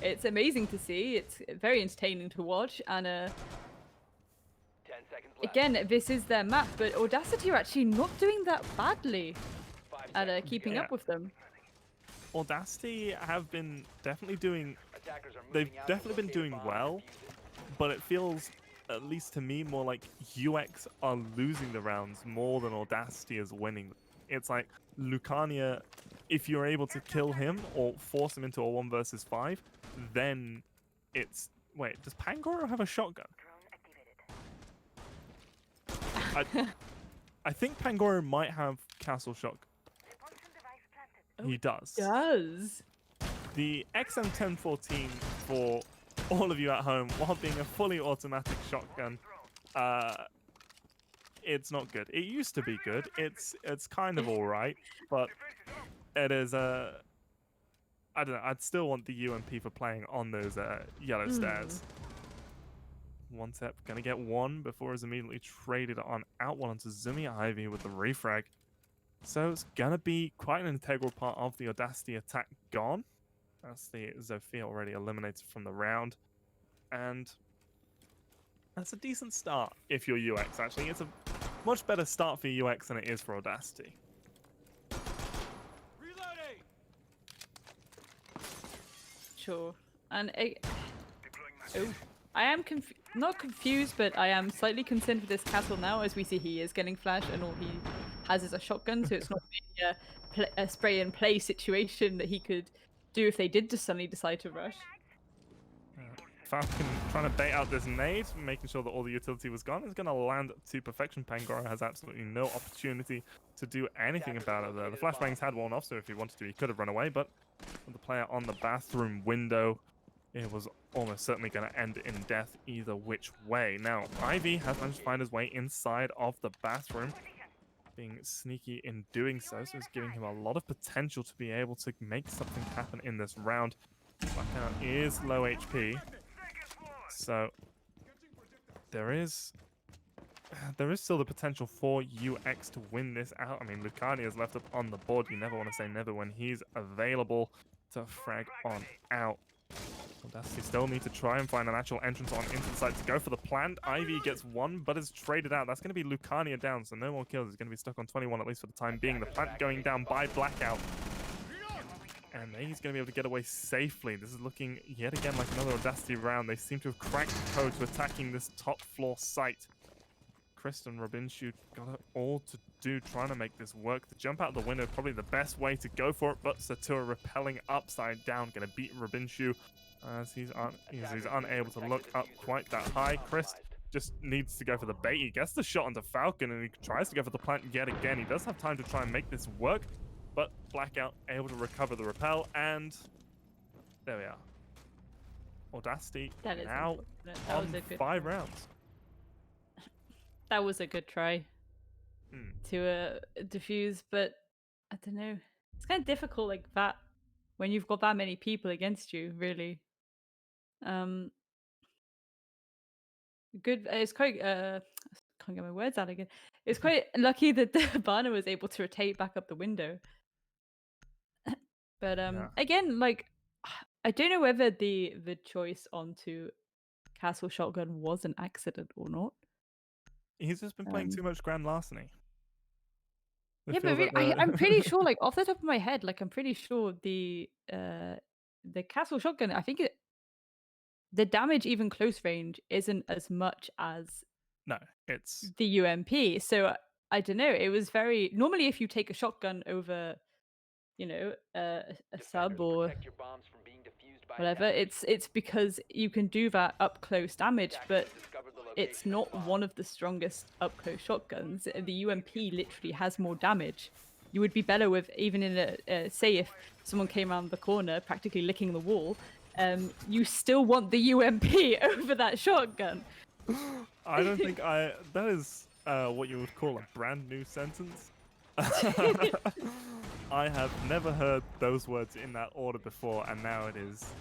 It's amazing to see. It's very entertaining to watch. And 10 seconds left. again, this is their map, but Audacity are actually not doing that badly 5 at seconds. keeping up with them. Audacity have been definitely doing, Attackers are they've moving out to definitely been locate a doing bomb and well, defuse it. but it feels, at least to me, more like UX are losing the rounds more than Audacity is winning. It's like Lucania, if you're able to kill him or force him into a 1 versus 5, then it's... Wait, does Pangoro have a shotgun? I think Pangoro might have castle shotgun. He does. Does. The XM1014 for all of you at home, while being a fully automatic shotgun, it's not good. It used to be good. It's kind of all right, but it is I don't know. I'd still want the UMP for playing on those yellow stairs. One step, gonna get one before it's immediately traded on out one onto Zumi Ivy with the refrag. So it's gonna be quite an integral part of the Audacity attack gone. That's the Zofia already eliminated from the round. And that's a decent start if you're UX, actually. It's a much better start for UX than it is for Audacity. Reloading. Sure. And I am not confused, but I am slightly concerned for this castle now. As we see, he is getting flashed, and all he has is a shotgun, so it's not really a spray and play situation that he could do if they did just suddenly decide to rush. Falcon trying to bait out this nade, making sure that all the utility was gone. It's going to land to perfection. Pangoro has absolutely no opportunity to do anything about it there. The flashbangs had worn off, so if he wanted to, he could have run away, but with the player on the bathroom window, it was almost certainly going to end in death either which way. Now, Ivy has managed to find his way inside of the bathroom. being sneaky in doing so, so it's giving him a lot of potential to be able to make something happen in this round. Blackout is low HP, so there is still the potential for UX to win this out. I mean, Lucani is left up on the board. You never want to say never when he's available to frag on out. Audacity still need to try and find an actual entrance on into the site to go for the plant. Ivy gets one, but is traded out. That's going to be Lucania down, so no more kills. He's going to be stuck on 21 at least for the time being. The plant going down by Blackout. And he's going to be able to get away safely. This is looking yet again like another Audacity round. They seem to have cracked the code to attacking this top floor site. Chris and Robinshu got it all to do trying to make this work. The jump out the window probably the best way to go for it, but Satura repelling upside down, going to beat Robinshu as he's unable to look up quite that high. Chris just needs to go for the bait. He gets the shot onto Falcon and he tries to go for the plant yet again. He does have time to try and make this work, but Blackout able to recover the repel, and there we are. Audacity now on 5 rounds. That was a good try to defuse, but I don't know. It's kind of difficult like that when you've got that many people against you, really. Good. It's quite. Can't get my words out again. It's quite lucky that the Barna was able to rotate back up the window. But again, like, I don't know whether the choice onto Castle Shotgun was an accident or not. He's just been playing too much Grand Larceny. Yeah, but I'm pretty sure, like, off the top of my head, like, I'm pretty sure the Castle Shotgun, I think the damage even close range isn't as much as it's the UMP. So I don't know. It was very normally if you take a shotgun over, you know, a sub or whatever, it's because you can do that up close damage, but it's not one of the strongest up close shotguns. The UMP literally has more damage. You would be better with, even in a say if someone came around the corner practically licking the wall, you still want the UMP over that shotgun. I don't think that is what you would call a brand new sentence. I have never heard those words in that order before, and now it is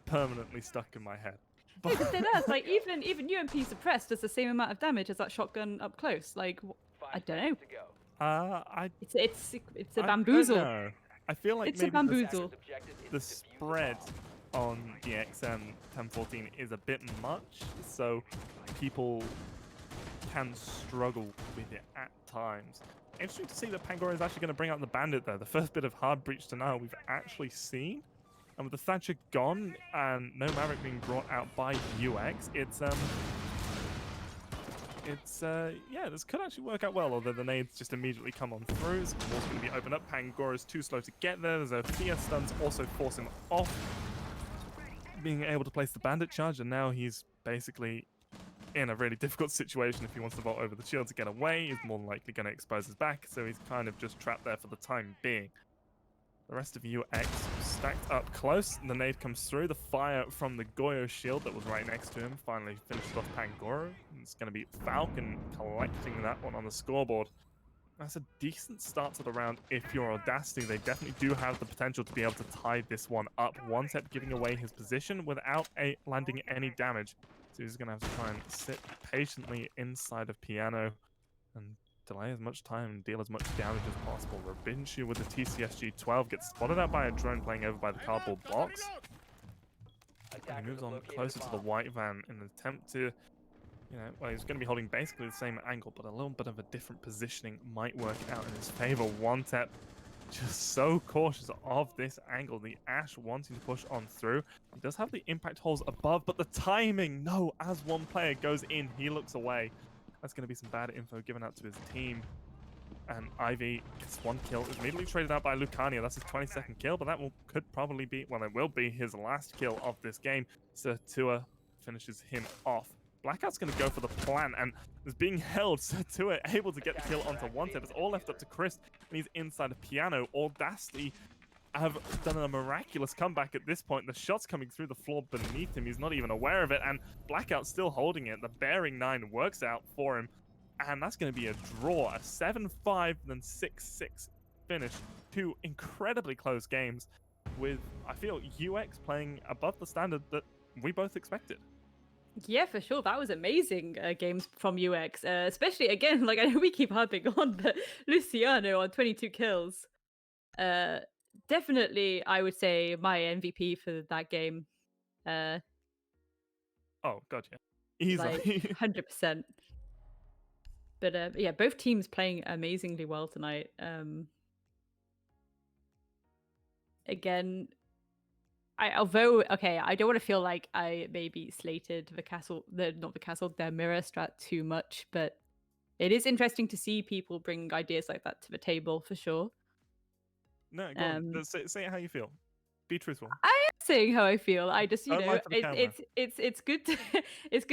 permanently stuck in my head. But it does. Like even UMP suppressed does the same amount of damage as that shotgun up close. Like I don't know. It's a bamboozle. I feel like it's maybe a bamboozle. The spread on the XM 1014 is a bit much, so people can struggle with it at times. Interesting to see that Pangoro is actually going to bring out the Bandit though. The first bit of hard breach denial we've actually seen. And with the Thatcher gone and no Maverick being brought out by UX, yeah, this could actually work out well, although the nades just immediately come on through. So the wall's going to be opened up. Pangora's too slow to get there. There's a Fear stuns also force him off being able to place the Bandit charge, and now he's basically in a really difficult situation. If he wants to vault over the shield to get away, he's more than likely going to expose his back, so he's kind of just trapped there for the time being. The rest of UX stacked up close. The nade comes through. The fire from the Goyo shield that was right next to him finally finished off Pangoro. It's going to be Falcon collecting that one on the scoreboard. That's a decent start to the round if you're Audacity. They definitely do have the potential to be able to tie this one up. One step giving away his position without landing any damage. So he's going to have to try and sit patiently inside of Piano and delay as much time and deal as much damage as possible. Robinshu with the TCSG-12 gets spotted out by a drone playing over by the cardboard box. And he moves on closer to the white van in an attempt to, well, he's going to be holding basically the same angle, but a little bit of a different positioning might work out in his favor. One Tep just so cautious of this angle. The Ash wanting to push on through. He does have the impact holes above, but the timing, no, as one player goes in, he looks away. That's going to be some bad info given out to his team. And Ivy gets one kill, is immediately traded out by Lucania. That's his 22nd kill, but that could probably be, well, it will be his last kill of this game. Satua finishes him off. Blackout's going to go for the plan and is being held. Satua able to get the kill onto one tip. It's all left up to Chris, and he's inside of Piano. Audacity have done a miraculous comeback at this point. The shot's coming through the floor beneath him. He's not even aware of it, and Blackout's still holding it. The Bearing 9 works out for him. and that's going to be a draw, a 7-5, then 6-6 finish. Two incredibly close games with, I feel, UX playing above the standard that we both expected. Yeah, for sure. That was amazing games from UX, especially again, like I know we keep harping on, but Luciano on 22 kills. Definitely, I would say my MVP for that game. Uh, Oh, God, yeah. Easily. like 100%. But yeah, both teams playing amazingly well tonight. Again, although okay, I don't want to feel like I maybe slated their mirror strat too much, but it is interesting to see people bring ideas like that to the table for sure. No, go on. Say how you feel. Be truthful. I am saying how I feel. I just, Don't lie for the camera. it's good to it's good